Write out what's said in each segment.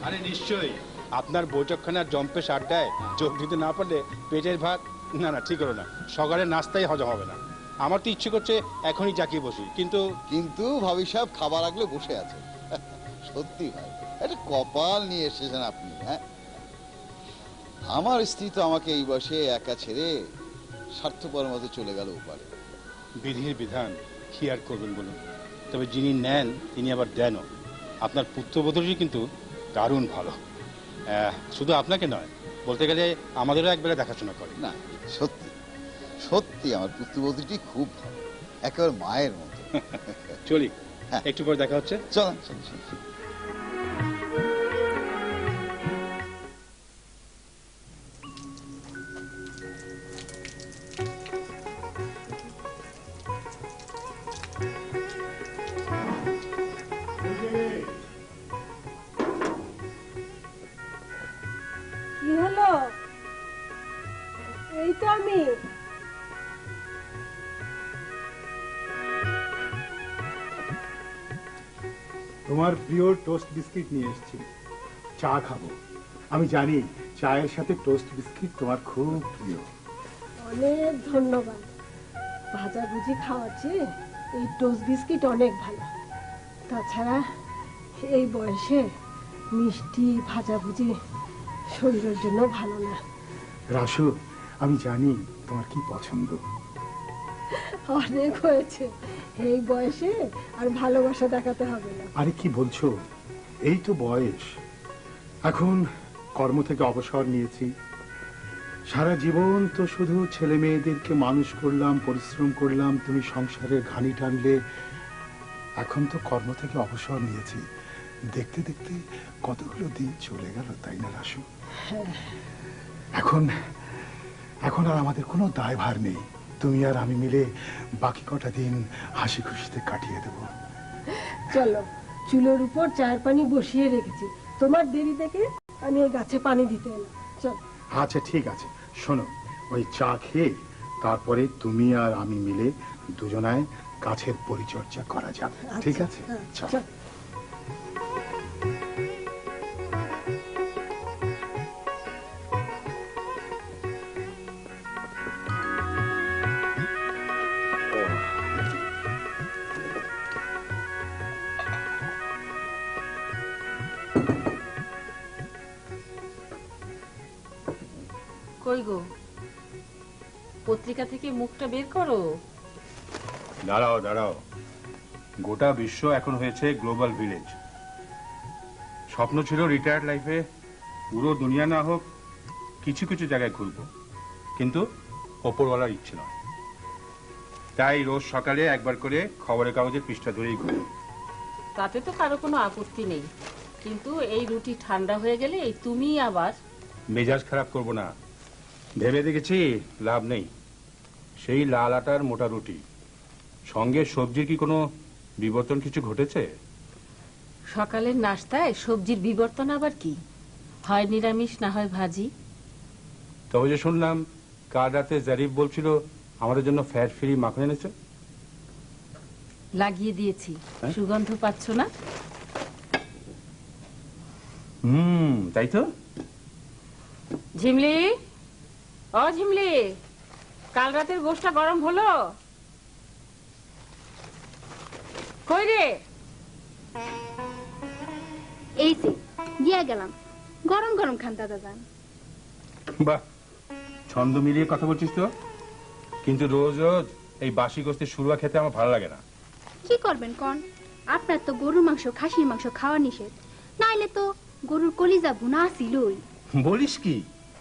আরে নিশ্চয়ই, আপনার বৈঠকখানার জম্পেশ আড্ডায় যোগ দিতে না পারলে পেটের ভাত না না ঠিক হলো না, সকালের নাস্তাই হজম হবে না। আমার তো ইচ্ছে করছে এখনই জাকিয়ে বসি, কিন্তু কিন্তু ভাবি সাহেব খাবার আগলে বসে আছে। সত্যি ভাই, একটা কপাল নিয়ে এসেছেন আপনি। হ্যাঁ, আমার স্ত্রী তো আমাকে এই বয়সে একা ছেড়ে স্বার্থপর মতো চলে গেল ওপারে। বিধির বিধান কি আর করবেন বলুন। তবে যিনি নেন তিনি আবার দেনও। আপনার পুত্রবধূটি কিন্তু দারুণ ভালো। শুধু আপনাকে নয়, বলতে গেলে আমাদেরও একবেলা দেখাশোনা করে। না, সত্যি সত্যি আমার পুত্রবধূটি খুব ভালো, একেবারে মায়ের মতো। চলি, হ্যাঁ, একটু পরে দেখা হচ্ছে। চলেন চলেন চলেন। কি হলো? এই তো আমি। তোমার প্রিয় টোস্ট বিস্কিট নিয়ে এসেছি, চা খাবো। আমি জানি চায়ের সাথে টোস্ট বিস্কিট তোমার খুব প্রিয়। অনেক ধন্যবাদ। ভাজাভুজি খাওয়ার চেয়ে এই টোস্ট বিস্কিট অনেক ভালো। তাছাড়া এই বয়সে মিষ্টি ভাজাভুজি শরীরের জন্য ভালো না। রাসু, আমি জানি তোমার কি পছন্দ। অনেক হয়েছে, এই বয়সে আর ভালোবাসা দেখাতে হবে না। আরে কি বলছো, এই তো বয়স। এখন কর্ম থেকে অবসর নিয়েছি। সারা জীবন তো শুধু ছেলে মেয়েদেরকে মানুষ করলাম, পরিশ্রম করলাম, তুমি সংসারের ঘানি টানলে। এখন তো কর্ম থেকে অবসর নিয়েছি, দেখতে দেখতে কতগুলো দিন চলে গেল, তাই না রাসু? এখন এখন আর আমাদের কোনো দায়ভার নেই। তুমি আর আমি মিলে বাকি কটা দিন হাসি খুশিতে কাটিয়ে দেব। চলো, চুলোর উপর চায়ের পানি বসিয়ে রেখেছি, তোমার দেরি থেকে আমি ওই গাছে পানি দিতে এলাম। চল। আচ্ছা ঠিক আছে, শোনো, ওই চা খেয়ে তারপরে তুমি আর আমি মিলে দুজনায় গাছের পরিচর্যা করা যাবে, ঠিক আছে? চল। কই গো, পত্রিকা থেকে মুখটা বের করো। দাঁড়াও দাঁড়াও, গোটা বিশ্ব এখন হয়েছে গ্লোবাল ভিলেজ। স্বপ্ন ছিল রিটায়ার্ড লাইফে পুরো দুনিয়া না হোক, কিছু কিছু জায়গায় ঘুরবো, কিন্তু ওপরওয়ালার ইচ্ছে নয়। তাই রোজ সকালে একবার করে খবরের কাগজের পৃষ্ঠা ধরেই ঘুরি। তাতে তো কারো কোনো আপত্তি নেই, কিন্তু এই রুটি ঠান্ডা হয়ে গেলে তুমি আবার মেজাজ খারাপ করব না, ভেবে দেখেছি লাভ নেই। সেই লাল আটার মোটা রুটি, সঙ্গে সবজির কি কোনো বিবর্তন কিছু ঘটেছে? সকালের নাস্তায় সবজির বিবর্তন আবার কি? হয় নিরামিষ, না হয় ভাজি। তবে যে শুনলাম কাল রাতে জারিফ বলছিল আমাদের জন্য ফ্যাট ফ্রি মাখন এনেছে। লাগিয়ে দিয়েছি, সুগন্ধ পাচ্ছ না? তাই তো। ঝিমলি, ও ঝিমলি, কাল রাতের গোশটা গরম হলো? কই রে? এই যে দিয়া গেলাম, গরম গরম খান দাদা যান। বাহ, ছন্দ মিলিয়ে কথা বলছিস তো। কিন্তু রোজ রোজ এই বাসি গোস্তের শুরুয়া খেতে আমার ভালো লাগে না। কি করবেন কন, আপনার তো গরুর মাংস খাসির মাংস খাওয়া নিষেধ, নাইলে তো গরুর কলিজা ভুনা আসিলই। বলিস কি?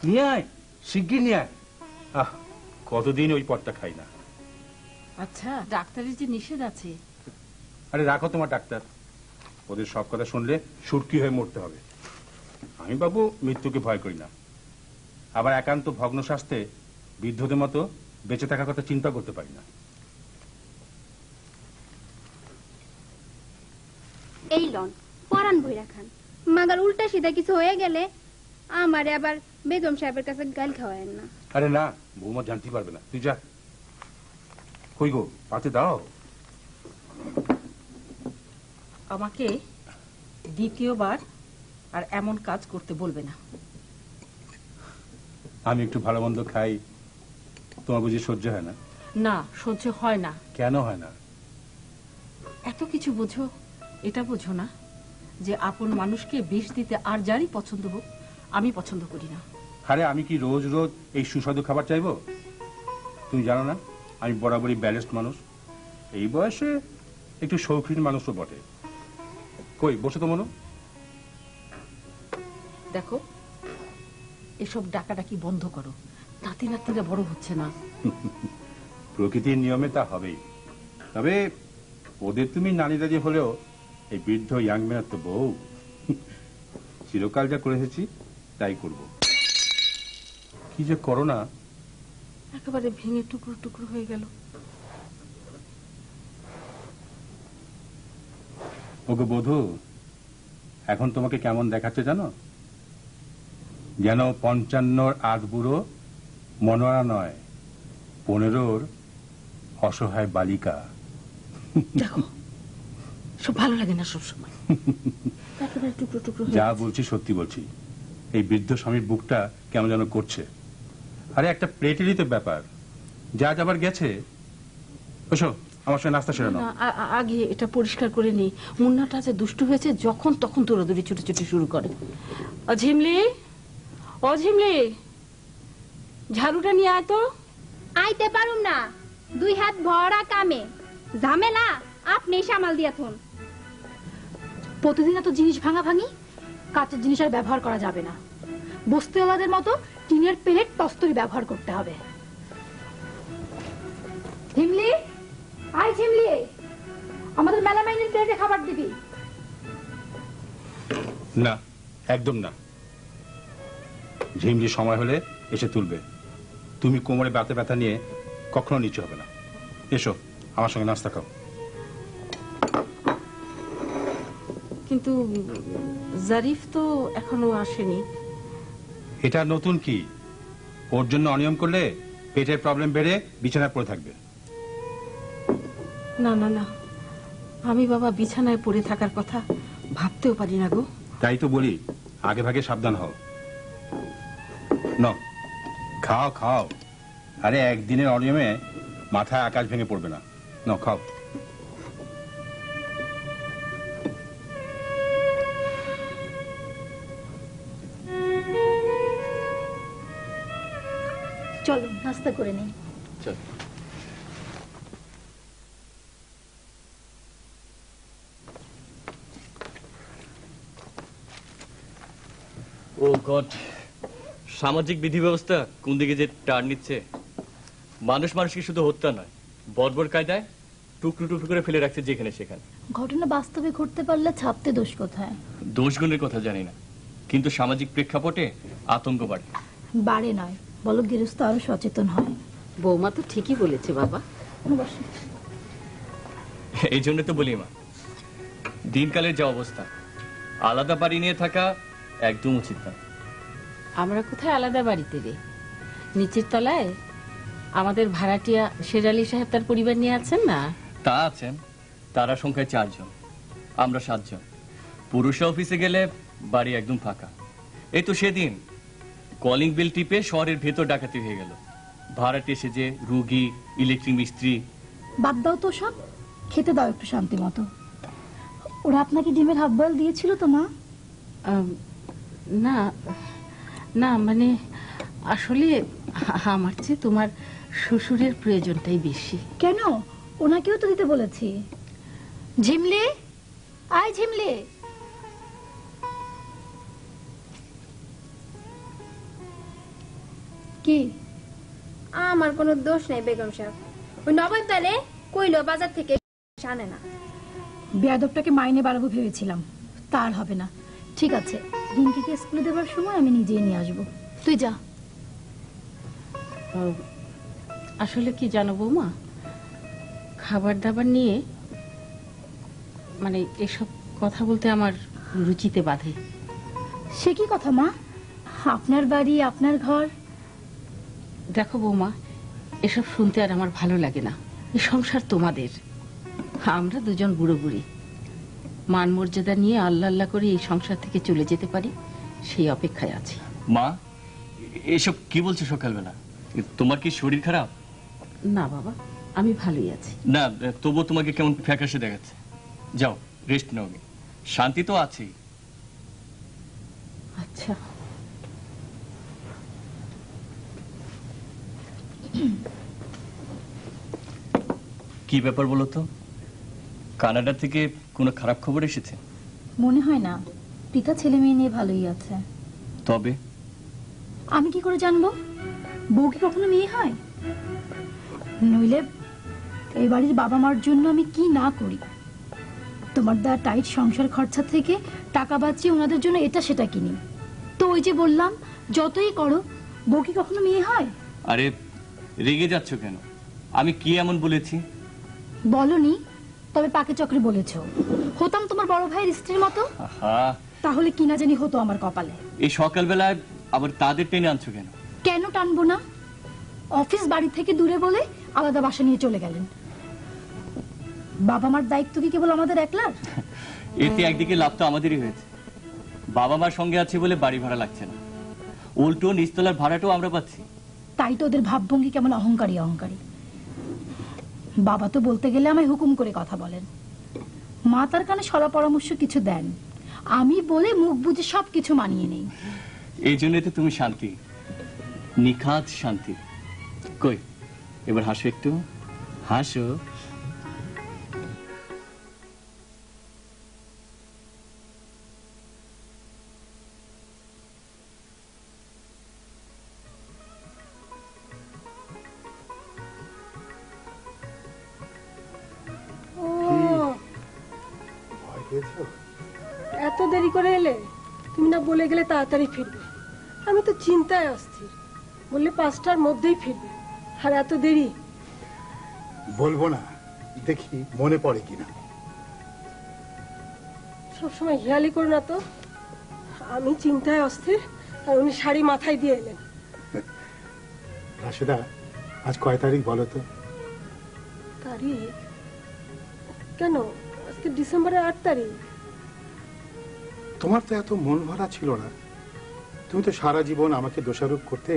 নিয়ে আয়, শিগগির নিয়ে আয়। আহ, কতদিন ওই পদটা খাই না। আচ্ছা, ডাক্তারের যে নিষেধ আছে। আরে রাখো তোমার ডাক্তার, ওদের সব কথা শুনলে সুটকি হয়ে মরতে হবে। আমি বাবু মৃত্যুকে ভয় করি না, আবার একান্ত ভগ্ন স্বাস্থ্যে বৃদ্ধদের মতো বেঁচে থাকার কথা চিন্তা করতে পারি না। এই লন পরান বইরা খান, মাগার উল্টা সিধা কিছু হয়ে গেলে আমারে আবার বেগম সাহেবের কাছে গাল খাওয়ায়েন না। আরে না, বৌমা জানতে পারবে না, তুই যা। কই গো, পাতে দাও। আমাকে দ্বিতীয়বার আর এমন কাজ করতে বলবে না। আমি একটু ভালো মন্দ খাই, তোমার বুঝি সহ্য হয় না? না, সহ্য হয় না। কেন হয় না? এত কিছু বোঝো, এটা বোঝো না যে আপন মানুষকে বিষ দিতে আর যারই পছন্দ হোক, আমি পছন্দ করি না। আরে আমি কি রোজ রোজ এই সুস্বাদু খাবার চাইবো? তুমি জানো না আমি বরাবরই ব্যালেন্সড মানুষ। এই বয়সে একটু শৌখিন মানুষও বটে। কই বসে তো মনো। দেখো, এসব ডাকাডাকি বন্ধ করো, নাতি নাতিরা বড় হচ্ছে না। প্রকৃতির নিয়মে তা হবেই। তবে ওদের তুমি নানি দাদি হলেও এই বৃদ্ধ ইয়াং ম্যানের তো বউ। চিরকাল যা করে এসেছি তাই করব। কি যে করো না। একেবারে ভেঙে টুকরো টুকরো হয়ে গেল। ওগো বধূ, এখন তোমাকে কেমন দেখাচ্ছে জানো? যেন 55 আধ বুড়ো মনোয়ারা নয়, 15 অসহায় বালিকা। দেখো, সব ভালো লাগে না সব সময়। একেবারে টুকরো টুকরো হয়ে যা গেছে। বলছি সত্যি বলছি। এই বৃদ্ধ স্বামীর বুকটা কেমন যেন করছে। আরে একটা প্লেটেরই তো ব্যাপার, যা যাবার গেছে। ওসো আমার সঙ্গে নাস্তা সেরে নাও। না, আগে এটা পরিষ্কার করে নি। মুন্নাটা যে দুষ্টু হয়েছে, যখন তখন দৌড়াদৌড়ি ছুটি শুরু করে। অঝিমলি, অঝিমলি, ঝাড়ুটা নিয়ে আয় তো। আইতে পারুম না, 2 হাত ভরা কামে, ঝামেলা আপনি সামাল দিয়াথুন। প্রতিদিন এত জিনিস ভাঙা ভাঙি, কাঁচের জিনিস আর ব্যবহার করা যাবে না। বস্তিওয়ালাদের মতো টিনের প্লেট তস্তরি ব্যবহার করতে হবে। ঝিমলি, আয় ঝিমলি, আমাদের মেলামাইনের প্লেটে খাবার দিবি। না, একদম না। ঝিমঝি সময় হলে এসে তুলবে। তুমি কোমরে ব্যথা ব্যথা নিয়ে কখনো নিচু হবে না। এসো আমার সঙ্গে নাস্তা খাও। কিন্তু জারিফ তো এখনো আসেনি। এটা নতুন কি? ওর জন্য অনিয়ম করলে পেটের প্রবলেম বেড়ে বিছানায় পড়ে থাকবে। না না না, আমি বাবা বিছানায় পড়ে থাকার কথা ভাবতেও পারি না গো। তাই তো বলি আগে ভাগে সাবধান হও। নাও খাও খাও। আরে একদিনের অনিয়মে মাথায় আকাশ ভেঙে পড়বে না। নাও খাও। চলো নাস্তা করে নেই। ও গড, সামাজিক বিধি ব্যবস্থা কোন দিকে যে টার্ন নিচ্ছে। মানুষ মানুষকে শুধু হত্যা নয়, বর্বর কায়দায় টুকরো টুকরো করে ফেলে রাখছে যেখানে সেখানে। ঘটনা বাস্তবে ঘটতে পারলে ছাপতে দোষ কোথায়? দোষগুণের কথা জানি না, কিন্তু সামাজিক প্রেক্ষাপটে আতঙ্ক বাড়ে। বাড়ে নয়, বলো গৃহস্থ আরো সচেতন হয়। বৌমা তো ঠিকই বলেছে বাবা। বসো। এই জন্য তো বলি মা, দিনকালের যা অবস্থা, আলাদা বাড়ি নিয়ে থাকা একদম উচিত না। আমরা কোথায় আলাদা বাড়িতে রে? নিচের তলায় আমাদের ভাড়াটিয়া শেরালি সাহেব তার পরিবার নিয়ে আছেন না? তা আছেন, তারা সংখ্যায় 4 জন, আমরা 7 জন। পুরুষা অফিসে গেলে বাড়ি একদম ফাঁকা। এই তো সেদিন কলিং বেল টিপে শহরের ভেতর ডাকাতি হয়ে গেল। ভাড়াটে এসে রুগী, ইলেকট্রিক মিস্ত্রি। বাদ দাও তো সব, খেতে দাও একটু শান্তি মতো। ওরা আপনাকে ডিমের হাফ বয়েল দিয়েছিল তো মা? না না, মানে আসলে আমার চেয়ে তোমার শ্বশুরের প্রয়োজনটাই বেশি। কেন? ওনাকেও তো দিতে বলেছি। ঝিমলে, আয় ঝিমলে। কি? আমার কোনো দোষ নেই বেগম সাহেব, ওই নবাব তালে কইলো বাজার থেকে আনে না। বেয়াদবটাকে মাইনে বাড়াবো ভেবেছিলাম, তার হবে না। ঠিক আছে, রিঙ্কিকে স্কুলে দেবার সময় আমি নিজেই নিয়ে আসবো। তুই যা। আসলে কি জানো বৌমা, খাবার দাবার নিয়ে মানে এসব কথা বলতে আমার রুচিতে বাধে। সে কি কথা মা? আপনার বাড়ি, আপনার ঘর। দেখো বৌমা, এসব শুনতে আর আমার ভালো লাগে না। এই সংসার তোমাদের, আমরা দুজন বুড়ো বুড়ি। মান মর্যাদা নিয়ে আল্লাহ আল্লাহ করে এই সংসার থেকে চলে যেতে পারি সেই অপেক্ষায় আছি। মা, এসব কি বলছো সকালবেলা? তোমার কি শরীর খারাপ? না বাবা, আমি ভালোই আছি। না, তবু তোমাকে কেমন ফ্যাকাশে দেখাচ্ছে। যাও রেস্ট নাও, শান্তি তো আছেই। আচ্ছা, কি ব্যাপার বলো তো? কানাডা থেকে কোনো খারাপ খবর এসেছে? মনে হয় না, পিতা ছেলে মেয়ে নিয়ে ভালোই আছে। তবে আমি কি করে জানবো? বউ কি কখনো মেয়ে হয়? নইলে এই বাড়ির বাবা মার জন্য আমি কি না করি। তোমার দেওয়া টাইট সংসার খরচা থেকে টাকা বাঁচিয়ে ওনাদের জন্য এটা সেটা কিনি। তো ওই যে বললাম, যতই করো বউ কি কখনো মেয়ে হয়? আরে রেগে যাচ্ছ কেন? আমি কি এমন বলেছি? বলনি, তবে পাকে চক্রে বলেছ। হতাম তোমার বড় ভাইয়ের স্ত্রীর মতো, আহা, তাহলে কি না জানি হতো আমার কপালে। এই সকালবেলায় আবার তাদের টেনে আনছো কেন? কেন টানবো না? অফিস বাড়ি থেকে দূরে বলে আলাদা বাসা নিয়ে চলে গেলেন। বাবা মার দায়িত্ব কি কেবল আমাদের একলার? এতে একদিকে লাভ তো আমাদেরই হয়েছে। বাবা মার সঙ্গে আছে বলে বাড়ি ভাড়া লাগছে না, উল্টো নিচতলার ভাড়াটাও আমরা পাচ্ছি। তাই তো ওদের ভাবভঙ্গি কেমন অহংকারী অহংকারী। বাবা তো বলতে গেলে আমায় হুকুম করে কথা বলেন, মা তার কানে সলা পরামর্শ কিছু দেন, আমি বলে মুখ বুঝে সবকিছু মানিয়ে নেই। এই জন্য তো তুমি শান্তি, নিখাত শান্তি। কই এবার হাসো, একটু হাসো। ভয় পেয়েছো? এত দেরি করে এলে? তুমি না বলে গেলে তাড়াতাড়ি ফিরবে। আমি তো চিন্তায় অস্থির, বললে 5টার মধ্যেই ফিরবে, আর এত দেরি। বলবো না, দেখি মনে পড়ে কিনা। সবসময় হেয়ালি করো না তো। আমি চিন্তায় অস্থির, আর উনি শাড়ি মাথায় দিয়ে এলেন। রাশেদা, আজ কয় তারিখ বলো তো? তারিখ কেন? আজকে ডিসেম্বরের 8 তারিখ। তোমার তো এত মন ভরা ছিল না। তুমি তো সারা জীবন আমাকে দোষারোপ করতে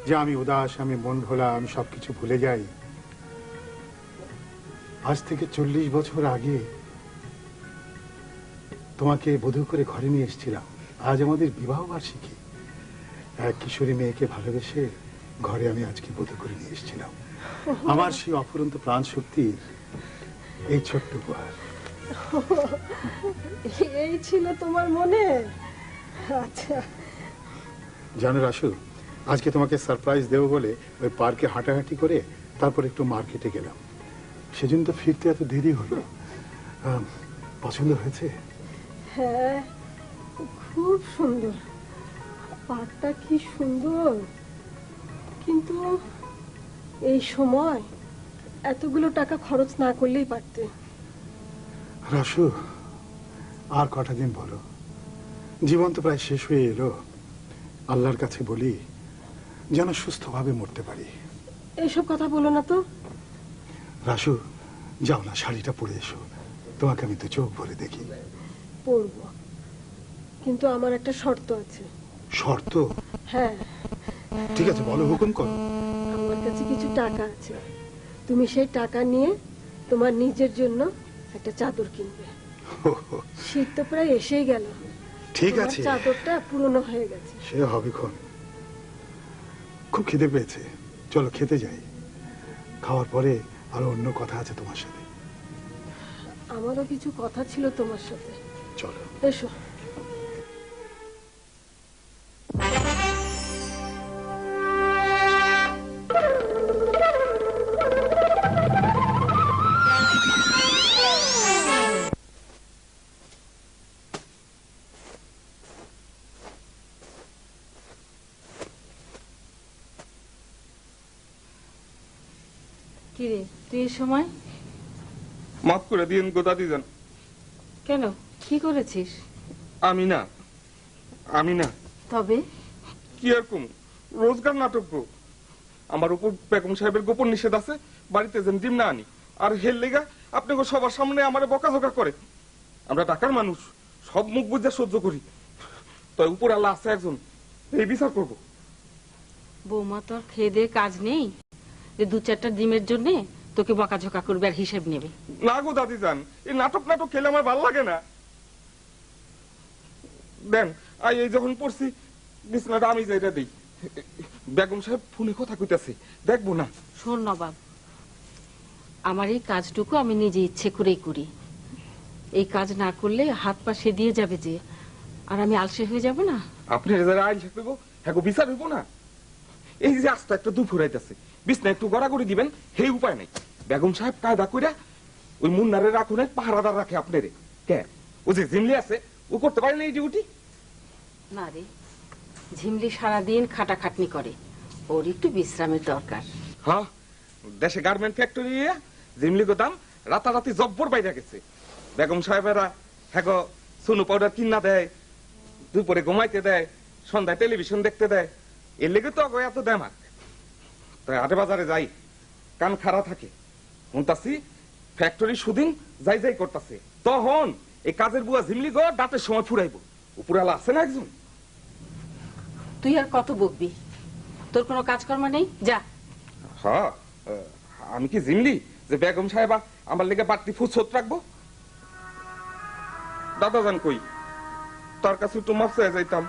যে আমি উদাস, আমি মন ভোলা, আমি সবকিছু ভুলে যাই। আজ থেকে 40 বছর আগে তোমাকে বধূ করে ঘরে নিয়ে এসেছিলাম। আজ আমাদের বিবাহ বার্ষিকী। এক কিশোরী মেয়েকে ভালোবেসে ঘরে আমি আজকে বধূ করে নিয়ে এসেছিলাম। আমার সেই অফুরন্ত প্রাণ শক্তির এই ছোট্ট উপহার। এই ছিল তোমার মনে? আচ্ছা। জানো রাসু, আজকে তোমাকে সারপ্রাইজ দেবো বলে ওই পার্কে হাঁটাহাঁটি করে তারপর একটু মার্কেটে গেলাম। সেজন্য তো ফিরতে এত দেরি হলো। পছন্দ হয়েছে? হ্যাঁ, খুব সুন্দর। পার্কটা কি সুন্দর, কিন্তু এই সময় এতগুলো টাকা খরচ না করলেই পারতে। রাসু, আর কটা দিন বলো, জীবন তো প্রায় শেষ হয়ে এলো। আল্লাহর কাছে বলি যেন সুস্থভাবে মরতে পারি। এইসব কথা বলো না তো। রাসু, যাও না, শাড়িটা পরে এসো, তোমাকে আমি তো চোখ ভরে দেখি। পরবো, কিন্তু আমার একটা শর্ত আছে। শর্ত? হ্যাঁ। ঠিক আছে, বলো, হুকুম করো। আমার কাছে কিছু টাকা আছে, তুমি সেই টাকা নিয়ে তোমার নিজের জন্য একটা চাদর কিনবে। শীত তো প্রায় এসেই গেল। ঠিক আছে, চাদরটা পুরনো হয়ে গেছে। সে হবে ক্ষণ। খুব খিদে পেয়েছে, চলো খেতে যাই। খাওয়ার পরে আরো অন্য কথা আছে তোমার সাথে। আমারও কিছু কথা ছিল তোমার সাথে। চলো এসো। কিরে, তুই এই সময়? মাফ করে দিন গো দাদিজান। কেন, কি করেছিস? আমি না তবে কি আর কম, রোজগার নাটক গো। আমার উপর বেগম সাহেবের গোপন নিষেধ আছে, বাড়িতে যেন ডিম না আনি। আর হেল লেগা আপনাকে সবার সামনে আমারে বকাঝকা করে। আমরা ঢাকার মানুষ, সব মুখ বুঝে সহ্য করি। তাই উপর আল্লাহ আছে একজন, এই বিচার করবো। বৌমা তোর খেয়ে দিয়ে কাজ নেই যে 2-4টা ডিমের জন্য তোকে বকাঝকা করবে আর হিসেব নেবে? না গো দাদি যান, এই নাটক খেলে আমার ভালো লাগে না। দেন এই যখন পড়ছি বিছনাটা আমি যাইটা দিই। বেগম সাহেব ফোনে কথা কইতাছে, দেখবো না? শোন নবাব, আমার এই কাজটুকু আমি নিজে ইচ্ছে করেই করি। এই কাজ না করলে হাত পা সেদিয়ে যাবে যে, আর আমি আলসে হয়ে যাব না। আপনি যারা আইন থাকবো হ্যাঁ বিচার হইব না। এই যে আস্তে একটা দুপুর হইতাছে, বিছনা একটু গড়াগড়ি দিবেন, সেই উপায় নাই। বেগম সাহেব কায়দা কইরা ওই মুন্নারে রাখুন, পাহারাদার রাখে আপনারে। কে ও যে জিমলি আছে, ও করতে পারে না এই ডিউটি? না রে, ঝিমলি সারাদিন খাটাখাটনি করে, ওর একটু বিশ্রামের দরকার। হ্যাঁ, দেশে গার্মেন্ট ফ্যাক্টরি জিমলি গোদাম রাতারাতি জব্বর বাইরে গেছে। বেগম সাহেবেরা হ্যাঁ সুনু পাউডার কিনা দেয়, দুপুরে ঘুমাইতে দেয়, সন্ধ্যায় টেলিভিশন দেখতে দেয়। এর লেগে তো এত দেমাক। তাই আটে বাজারে যাই, কান খাড়া থাকে, শুনতাছি ফ্যাক্টরি সুদিন যাই যাই করতেছে। তখন এই কাজের বুয়া ঝিমলি গো ডাটের সময় ফুরাইব। উপরালা আছে না একজন। তুই আর কত বকবি? তোর কোনো কাজকর্ম নেই, যা। হ্যাঁ, আমি কি জিমলি যে বেগম সাহেবা আমার লেগে বাড়তি ফুসত রাখবো? দাদা যান কই? তার কাছে একটু মাপ চাই যাইতাম।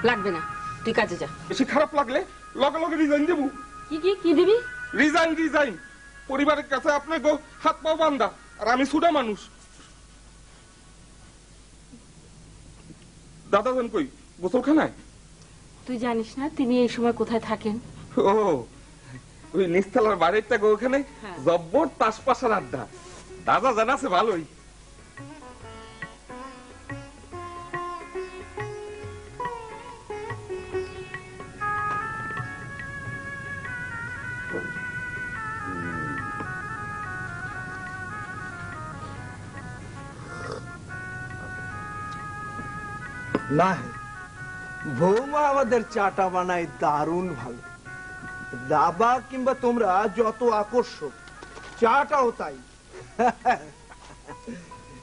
লাগবে না, তুই কাজে যা। বেশি খারাপ লাগলে লগে লগে রিজাইন দেবো। কি দিবি? রিজাইন। পরিবারের কাছে আপনার গো হাত পাও বান্ধা, আর আমি ছুটা মানুষ। দাদা যান কই? গোসলখানায়? তুই জানিস না তিনি এই সময় কোথায় থাকেন? ও ওই নিচতলার বাড়িটা গো, ওখানে হ্যাঁ। জব্বর তাসপাশার আড্ডা। দাদা জানা আছে ভালোই। না, বৌমা আমাদের চাটা বানায় দারুণ ভালো। দাবা কিংবা তোমরা যত আকর্ষক, চাটাও তাই।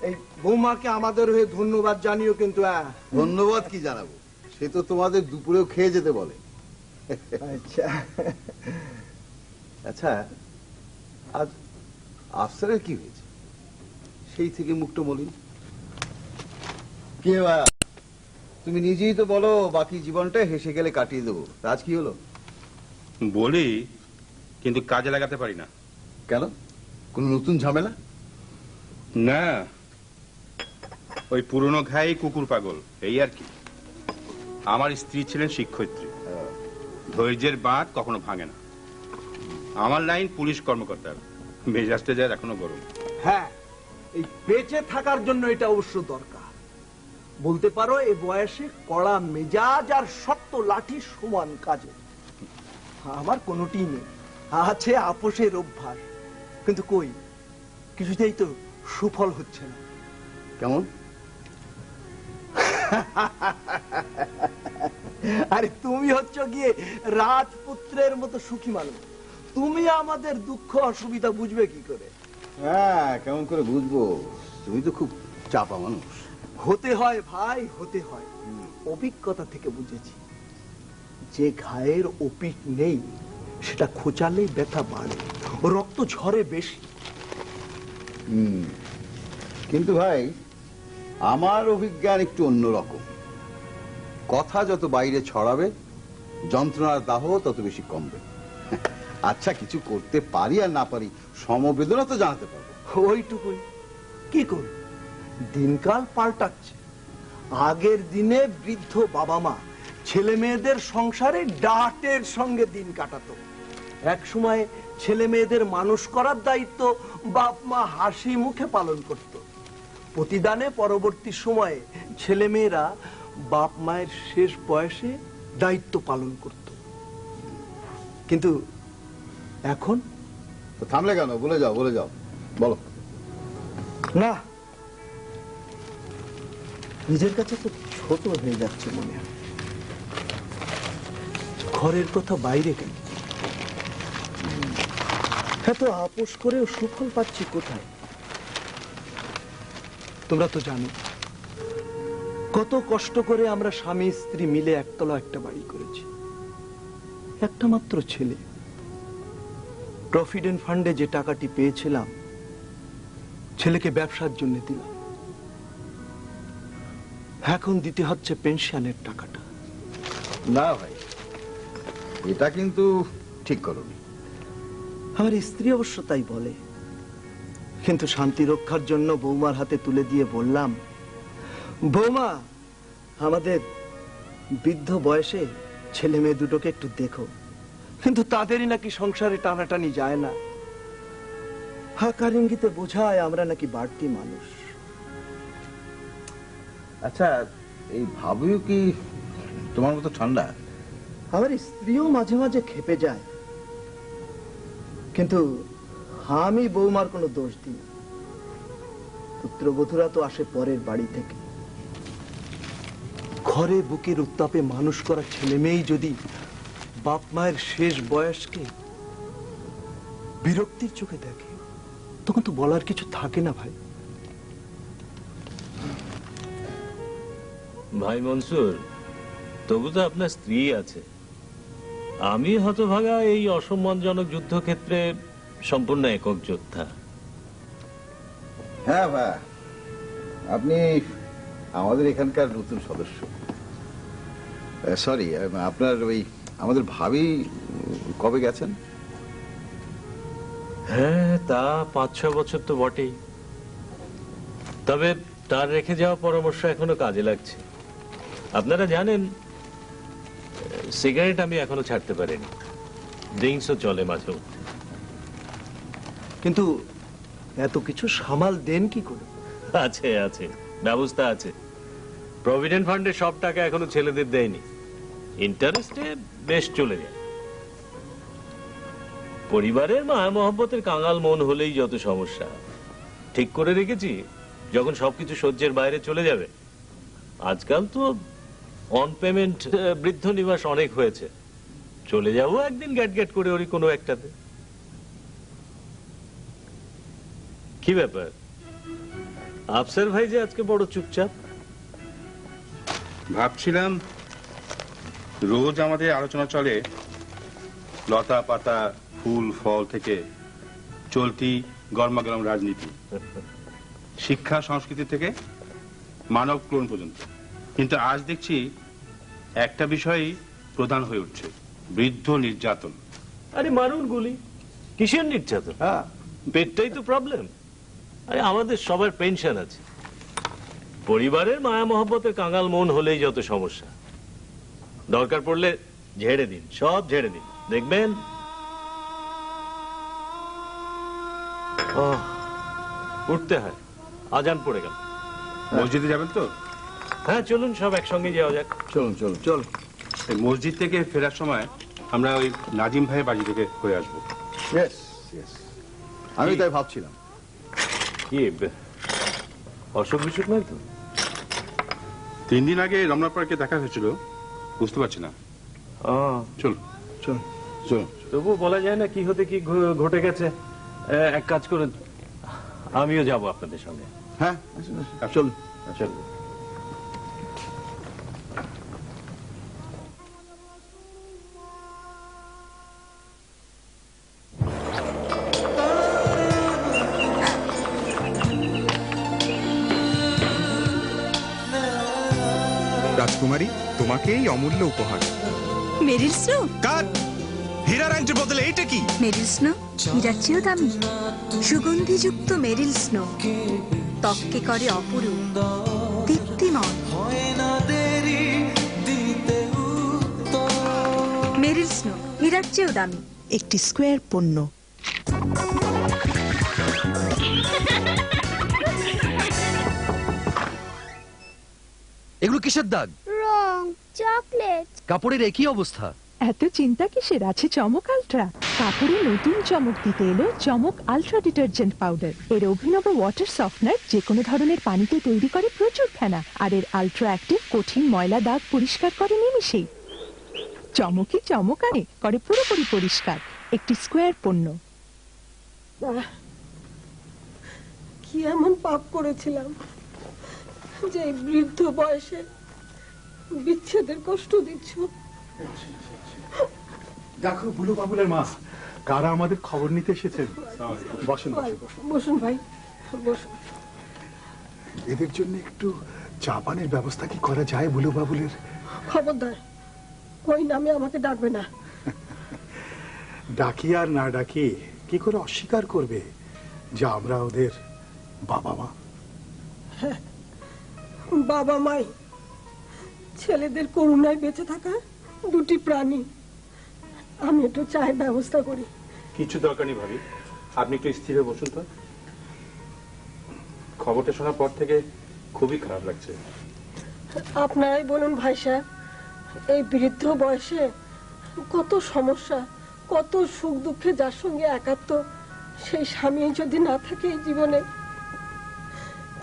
এই বৌমাকে আমাদের হয়ে ধন্যবাদ জানিও কিন্তু। ধন্যবাদ কি জানাবো, সে তো তোমাদের দুপুরেও খেয়ে যেতে বলে। আচ্ছা আচ্ছা, আজ আফসারের কি হয়েছে? সেই থেকে মুখটা মলিন। কে ভাই, তুমি নিজেই তো বলো বাকি জীবনটা হেসে গেলে কাটিয়ে দেবো। আজ কি হলো? বলি, কিন্তু কাজে লাগাতে পারি না। কেন, কোন নতুন ঝামেলা? না, ওই পুরনো ঘাই কুকুর পাগল, এই আর কি। আমার স্ত্রী ছিলেন শিক্ষয়িত্রী, ধৈর্যের বাঁধ কখনো ভাঙে না। আমার লাইন পুলিশ কর্মকর্তার, মেজাজটা যায় এখনো গরম। হ্যাঁ, এই বেঁচে থাকার জন্য এটা অবশ্য দরকার। বলতে পারো এই বয়সে কড়া মেজাজ আর শক্ত লাঠি সমান কাজে। আমার কোনোটি নেই, আছে আপোষের অভ্যাস। কিন্তু কই, কিছুতেই তো সুফল হচ্ছে না। কেমন? আরে তুমি হচ্ছ গিয়ে রাজপুত্রের মতো সুখী মানুষ, তুমি আমাদের দুঃখ অসুবিধা বুঝবে কি করে? হ্যাঁ, কেমন করে বুঝবো? তুমি তো খুব চাপা মানুষ। হতে হয় ভাই, হতে হয়। অভিজ্ঞতা থেকে বুঝেছি, যে ঘায়ের ওপিঠ নেই সেটা খোঁচালেই ব্যথা বাড়ে, রক্ত ঝরে বেশি। কিন্তু ভাই, আমার অভিজ্ঞান একটু অন্যরকম। কথা যত বাইরে ছড়াবে, যন্ত্রণার দাহ তত বেশি কমবে। আচ্ছা, কিছু করতে পারি আর না পারি, সমবেদনা তো জানাতে পারবো। ওইটুকুই। কি করি, দিনকাল পাল্টাচ্ছে। আগের দিনে বৃদ্ধ বাবা মা ছেলে মেয়েদের সংসারে ডাটের সঙ্গে দিন কাটাতো। এক সময় ছেলে মেয়েদের মানুষ করার দায়িত্ব বাপ মা হাসি মুখে পালন করত। প্রতিদানে পরবর্তী সময়ে ছেলে মেয়েরা বাপ মায়ের শেষ বয়সে দায়িত্ব পালন করত। কিন্তু এখন তো থামলে কেন? বলে যাও, বলে যাও, বলো। না, নিজের কাছে তো ছোট হয়ে যাচ্ছে মনে হয়। ঘরের কথা বাইরে কেন? এত আপোষ করেও সুফল পাচ্ছি কোথায়? তোমরা তো জানো কত কষ্ট করে আমরা স্বামী স্ত্রী মিলে একতলা একটা বাড়ি করেছি। একটা মাত্র ছেলে, প্রভিডেন্ট ফান্ডে যে টাকাটি পেয়েছিলাম ছেলেকে ব্যবসার জন্য দিলাম, এখন দিতে হচ্ছে পেনশনের টাকাটা। না ভাই, এটা কিন্তু ঠিক করনি। আমার স্ত্রী অবশ্য তাই বলে, কিন্তু শান্তি রক্ষার জন্য বৌমার হাতে তুলে দিয়ে বললাম, বৌমা আমাদের বৃদ্ধ বয়সে ছেলে মেয়ে দুটোকে একটু দেখো। কিন্তু তাদেরই নাকি সংসারে টানাটানি যায় না, হাকার ইঙ্গিতে বোঝায় আমরা নাকি বাড়তি মানুষ। আচ্ছা, এই ভাবিও কি তোমার মতো ঠান্ডা? আমার স্ত্রীও মাঝে মাঝে খেপে যায়, কিন্তু আমি বৌমার কোনো দোষ দিই না। পুত্রবধূরা তো আসে পরের বাড়ি থেকে। ঘরে বুকের উত্তাপে মানুষ করা ছেলে মেয়েই যদি বাপ মায়ের শেষ বয়সকে বিরক্তির চোখে দেখে, তখন তো বলার কিছু থাকে না ভাই। ভাই মনসুর, তবু তো আপনার স্ত্রী আছে। আমি হতভাগা এই অসম্মানজনক যুদ্ধক্ষেত্রে সম্পূর্ণ একক যোদ্ধা। হ্যাঁ ভাই, আপনি আমাদের এখানকার নতুন সদস্য। সরি, আপনার ওই আমাদের ভাবি কবে গেছেন? হ্যাঁ, তা 5-6 বছর তো বটেই। তবে তার রেখে যাওয়া পরামর্শ এখনো কাজে লাগছে। আপনারা জানেন, সিগারেট আমি এখনো ছাড়তে পারিনি, ড্রিঙ্কসও চলে মাঝে মধ্যে। কিন্তু এত কিছু সামাল দেন কি করে? আছে আছে, ব্যবস্থা আছে। প্রভিডেন্ট ফান্ডের সব টাকা এখনো ছেলেদের দেয়নি, ইন্টারেস্টে বেশ চলে যায়। পরিবারের মায়া মহব্বতের কাঙাল মন হলেই যত সমস্যা। ঠিক করে রেখেছি, যখন সবকিছু সহ্যের বাইরে চলে যাবে। আজকাল তো অন পেমেন্ট বৃদ্ধ নিবাস অনেক হয়েছে, চলে যাবো একদিন গ্যাট গ্যাট করে ওরই কোনো একটাতে। কি ব্যাপার আফসার ভাই যে আজকে বড় চুপচাপ? ভাবছিলাম, রোজ আমাদের আলোচনা চলে লতা পাতা ফুল ফল থেকে চলতি গরমাগরম রাজনীতি, শিক্ষা সংস্কৃতি থেকে মানব ক্লোন পর্যন্ত। কিন্তু আজ দেখছি একটা বিষয়ই প্রধান হয়ে উঠছে, বৃদ্ধ নির্যাতন। আরে মারুন গুলি, কিসের নির্যাতন? পেটটাই তো প্রবলেম। আরে আমাদের সবার পেনশন আছে। পরিবারের মায়া মহব্বতের কাঙাল মন হলেই যত সমস্যা। দরকার পড়লে ঝেড়ে দিন, সব ঝেড়ে দিন, দেখবেন। উঠতে হয়, আজান পড়ে গেল। মসজিদে যাবেন তো? হ্যাঁ চলুন, সব একসঙ্গে যাওয়া যাক। চলুন চলুন চল। মসজিদ থেকে ফেরার সময় আমরা ওই নাজিম ভাইয়ের বাড়ি থেকে হয়ে আসবো। আমি তাই ভাবছিলাম। কি অসুখ বিসুখ নয় তো? 3 দিন আগে রমনা পার্কে দেখা হয়েছিল, বুঝতে পারছি না। চল চল চল। তবু বলা যায় না কি হতে কি ঘটে গেছে। এক কাজ করুন, আমিও যাব আপনাদের সঙ্গে। হ্যাঁ চল চল। রাজকুমারী, তোমাকে এই অমূল্য উপহার। মেরিল স্নো? কাট! হীরার আংটির বদলে এইটা কি? মেরিল স্নো হীরার চেয়েও দামি। সুগন্ধিযুক্ত মেরিল স্নো ত্বককে করে অপরূপ, দীপ্তিময়। মেরিল স্নো হীরার চেয়েও দামি, একটি স্কয়ার পণ্য। এগুলো কিসের দাগ? রং, চকলেট। কাপড়ের একই অবস্থা। এত চিন্তা কিসের, আছে চমক আলট্রা। কাপড়ে নতুন চমক দিতে এলো চমক আলট্রা ডিটারজেন্ট পাউডার। এর অভিনব ওয়াটার সফটনার যে কোনো ধরনের পানিতে তৈরি করে প্রচুর ফেনা, আর এর আলট্রা অ্যাক্টিভ কঠিন ময়লা দাগ পরিষ্কার করে নিমিশেই। চমকই চমক আনে, করে পুরোপুরি পরিষ্কার। একটি স্কয়ার পণ্য। কি এমন পাপ করেছিলাম যে এই বৃদ্ধ বয়সে বিচ্ছেদের কষ্ট দিচ্ছ। দেখো বুলু বাবুলের মা, কারা আমাদের খবর নিতে এসেছেন। বসেন বসুন ভাই, বসুন। এদের জন্য একটু চা পানের ব্যবস্থা কি করা যায় বুলু বাবুলের? খবরদার ওই নামে আমাকে ডাকবে না। ডাকি আর না ডাকি কি করে অস্বীকার করবে যে আমরা ওদের বাবা মা? বাবা মাই ছেলেদের করুণায় বেঁচে থাকা দুটি প্রাণী। আমি একটু চায়ের ব্যবস্থা করি। কিছু দরকার নেই ভাবি, আপনি একটু স্থির হয়ে বসুন তো। খবরটা শোনার পর থেকে খুবই খারাপ লাগছে। আপনারাই বলুন ভাই সাহেব, এই বৃদ্ধ বয়সে কত সমস্যা, কত সুখ দুঃখে যার সঙ্গে একাত্ম, সেই স্বামী যদি না থাকে এই জীবনে।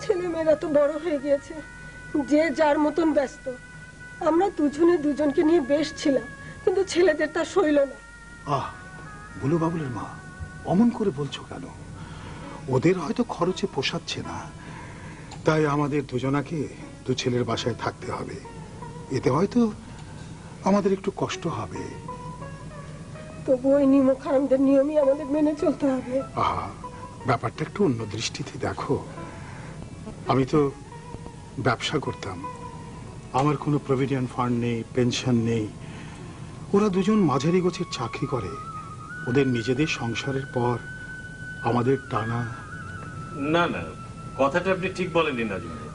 ছেলে মেয়েরা তো বড় হয়ে গিয়েছে, যে যার মতন ব্যস্ত। আমরা দুজনে দুজনকে নিয়ে বেশ ছিলাম, কিন্তু ছেলেদের তা সইল না। আহ বুলু বাবুলের মা, অমন করে বলছো কেন? ওদের হয়তো খরচে পোষাচ্ছে না, তাই আমাদের দুজনাকে দু ছেলের বাসায় থাকতে হবে। এতে হয়তো আমাদের একটু কষ্ট হবে। তবু ওই নিমখারামদের নিয়মই আমাদের মেনে চলতে হবে। আহা, ব্যাপারটা একটু অন্য দৃষ্টিতে দেখো। আমি তো ব্যবসা করতাম, আমার কোনো প্রভিডেন্ট ফান্ড নেই, পেনশন নেই। ওরা দুজন মাঝারি গোছের চাকরি করে। ওদের নিজেদের সংসারের পর আমাদের টানা। না না, কথাটা আপনি ঠিক বলেননি নাজিম ভাই।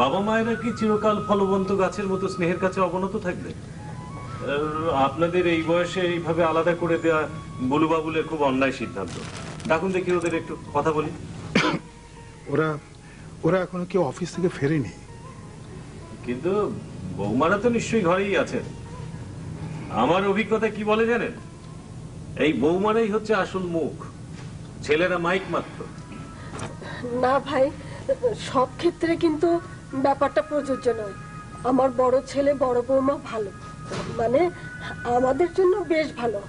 বাবা মায়েরা কি চিরকাল ফলবন্ত গাছের মতো স্নেহের কাছে অবনত থাকবে? আপনাদের এই বয়সে এইভাবে আলাদা করে দেওয়া বুলু বাবুলের খুব অন্যায় সিদ্ধান্ত। ডাকুন দেখি ওদের একটু কথা বলি। ওরা ওরা এখনো কেউ অফিস থেকে ফেরেনি। কিন্তু বৌমারা তো নিশ্চয়ই ঘরেই আছেন। আমার অভিজ্ঞতা কি বলে জানেন, এই বৌমারাই হচ্ছে আসল মুখ, ছেলেরা মাইক মাত্র। না ভাই, সব ক্ষেত্রে কিন্তু ব্যাপারটা প্রযোজ্য নয়। আমার বড় ছেলে বড় বৌমা ভালো, মানে আমাদের জন্য বেশ ভালো।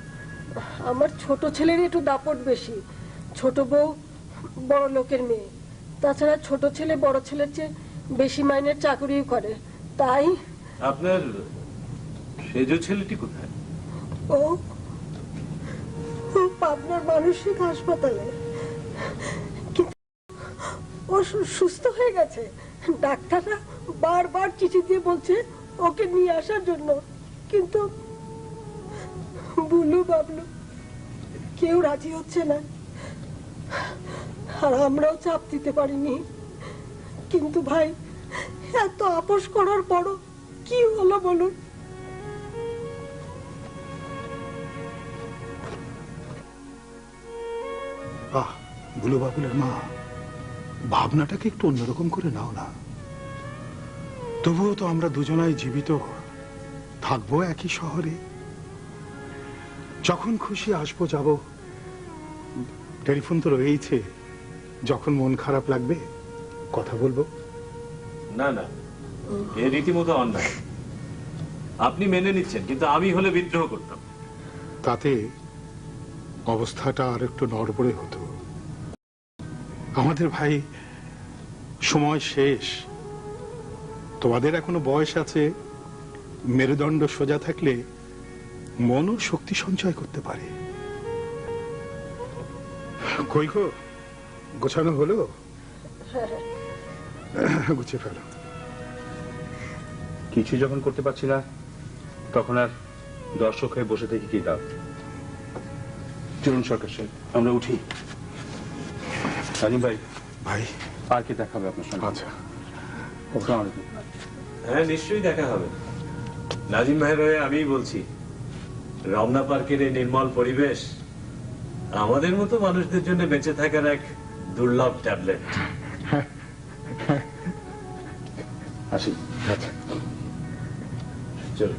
আমার ছোট ছেলের একটু দাপট বেশি। ছোট বউ বড় লোকের মেয়ে, তাছাড়া ছোট ছেলে বড় ছেলের চেয়ে বেশি মাইনের চাকরিও করে। তাই আপনার সেজো ছেলেটি কোথায়? ও পাবনার মানসিক হাসপাতালে, কিন্তু ও সুস্থ হয়ে গেছে। ডাক্তাররা বারবার চিঠি দিয়ে বলছে ওকে নিয়ে আসার জন্য, কিন্তু বুলু বাবলু কেউ রাজি হচ্ছে না। আর আমরাও চাপ দিতে পারিনি। কিন্তু ভাই, এত আপোষ করার পরও কি হলো বলুন? আহ বুলু বাবুলের মা, ভাবনাটাকে একটু অন্যরকম করে নাও না। তবুও তো আমরা দুজনাই জীবিত, থাকবো একই শহরে। যখন খুশি আসবো যাব, টেলিফোন তো রয়েইছে। যখন মন খারাপ লাগবে কথা বলবো। না না, এ রীতিমতো অন্যায়। আপনি মেনে নিচ্ছেন, কিন্তু আমি হলে বিদ্রোহ করতাম। তাতে অবস্থাটা আর একটু নড়বড়ে হতো। আমাদের ভাই সময় শেষ। তোমাদের এখনো বয়স আছে, মেরুদণ্ড সোজা থাকলে মনও শক্তি সঞ্চয় করতে পারে। কই গো, গোছানো হলো? গুছিয়ে ফেলো। কিছু যখন করতে পারছি না, তখন আর দর্শক হয়ে বসে থেকে কি দাও? চলুন সরকার সাহেব, আমরা উঠি। সাজিম ভাই, ভাই পার্কে দেখা হবে আপনার সঙ্গে। আচ্ছা, আসসালামু আলাইকুম। হ্যাঁ, নিশ্চয়ই দেখা হবে। নাজিম ভাইয়ের হয়ে আমিই বলছি, রমনা পার্কের এই নির্মল পরিবেশ আমাদের মতো মানুষদের জন্য বেঁচে থাকার এক দুর্লভ ট্যাবলেট। আসি। আচ্ছা চলো।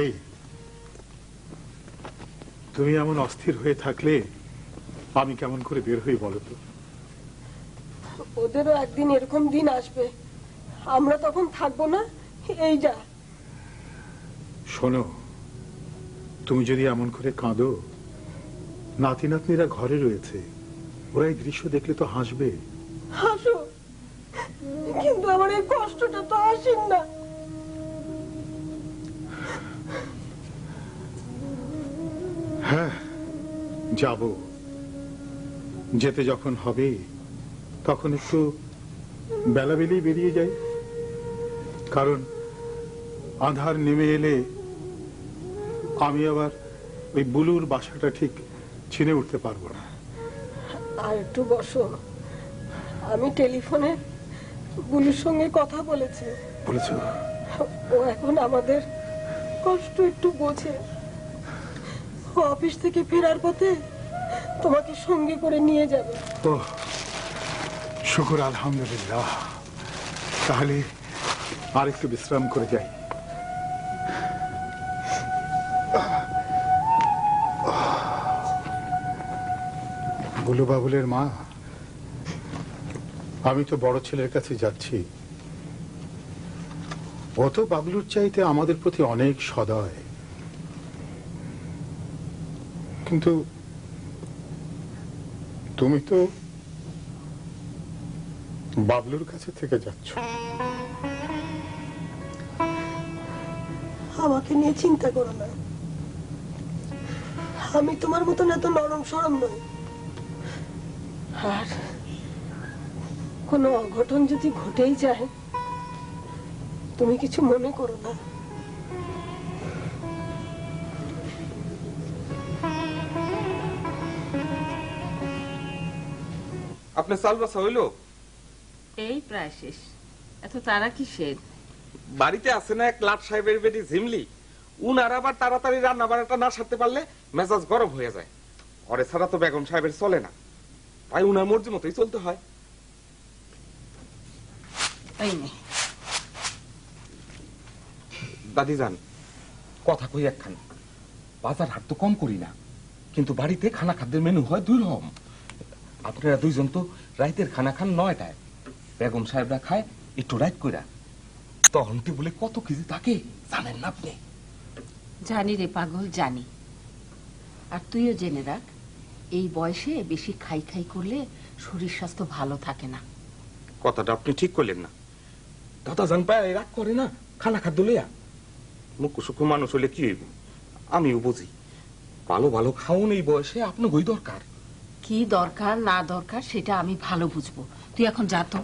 এই তুমি এমন অস্থির হয়ে থাকলে আমি কেমন করে বের হই বলো তো? ওদেরও একদিন এরকম দিন আসবে, আমরা তখন থাকবো না, এই যা। শোনো, তুমি যদি এমন করে কাঁদো, নাতি নাতনিরা ঘরে রয়েছে, ওরা এই দৃশ্য দেখলে তো হাসবে। হাসো, কিন্তু আমার এই কষ্টটা তো আসেন না। হ্যাঁ, যাব। যেতে যখন হবে তখন একটু বেলাবেলি বেরিয়ে যাই, কারণ আধার নেমে এলে আমি আবার ওই বুলুর বাসাটা ঠিক চিনে উঠতে পারবো না। আর একটু বসো, আমি টেলিফোনে বুলুর সঙ্গে কথা বলেছি। বলেছো? ও এখন আমাদের কষ্ট একটু বোঝে। ও অফিস থেকে ফেরার পথে তোমাকে সঙ্গে করে নিয়ে যাবে। ও শুকর, আলহামদুলিল্লাহ। তাহলে আর একটু বিশ্রাম করে যাই। বুলু বাবুলের মা, আমি তো বড় ছেলের কাছে যাচ্ছি। ও তো বাবলুর চাইতে আমাদের প্রতি অনেক সদয়, কিন্তু তুমি তো বাবলুর কাছে থেকে যাচ্ছ। আমাকে নিয়ে চিন্তা করো না, আমি তোমার মতন এত নরম সরম নই। আর কোনো অঘটন যদি ঘটেই যায়, তুমি কিছু মনে করো না। আপনার চাল বাসা হইলো? এই প্রায় শেষ। এত তারা কিসের? বাড়িতে আছে না এক লাট সাহেবের বেটি ঝিমলি, উনার আবার তাড়াতাড়ি রান্না বান্নাটা না সারতে পারলে মেজাজ গরম হয়ে যায়। ওরে ছাড়া তো বেগম সাহেবের চলে না, তাই উনার মর্জি মতোই চলতে হয়। দাদি যান, কথা কই একখান, বাজার হাট তো কম করি না, কিন্তু বাড়িতে খানা খাদ্যের মেনু হয় 2 রকম। আপনারা 2 জন তো রাইতের খানা খান 9টায়, বেগম সাহেবরা খায় একটু রাইত কইরা। তখন কি বলে কত কেজি থাকে জানেন না আপনি? জানি রে পাগল, জানি। আর তুইও জেনে রাখ, এই বয়সে বেশি খাই খাই করলে শরীর স্বাস্থ্য ভালো থাকে না। কথাটা আপনি ঠিক করলেন না। দাদা জান পায় রাগ করে না খানা খাদ্য লইয়া। মুখ্য সূক্ষ্ম মানুষ হলে কি হইব আমিও বুঝি। ভালো ভালো খাওন এই বয়সে আপনার গই দরকার। কি দরকার না দরকার সেটা আমি ভালো বুঝবো। তুই এখন যা তো।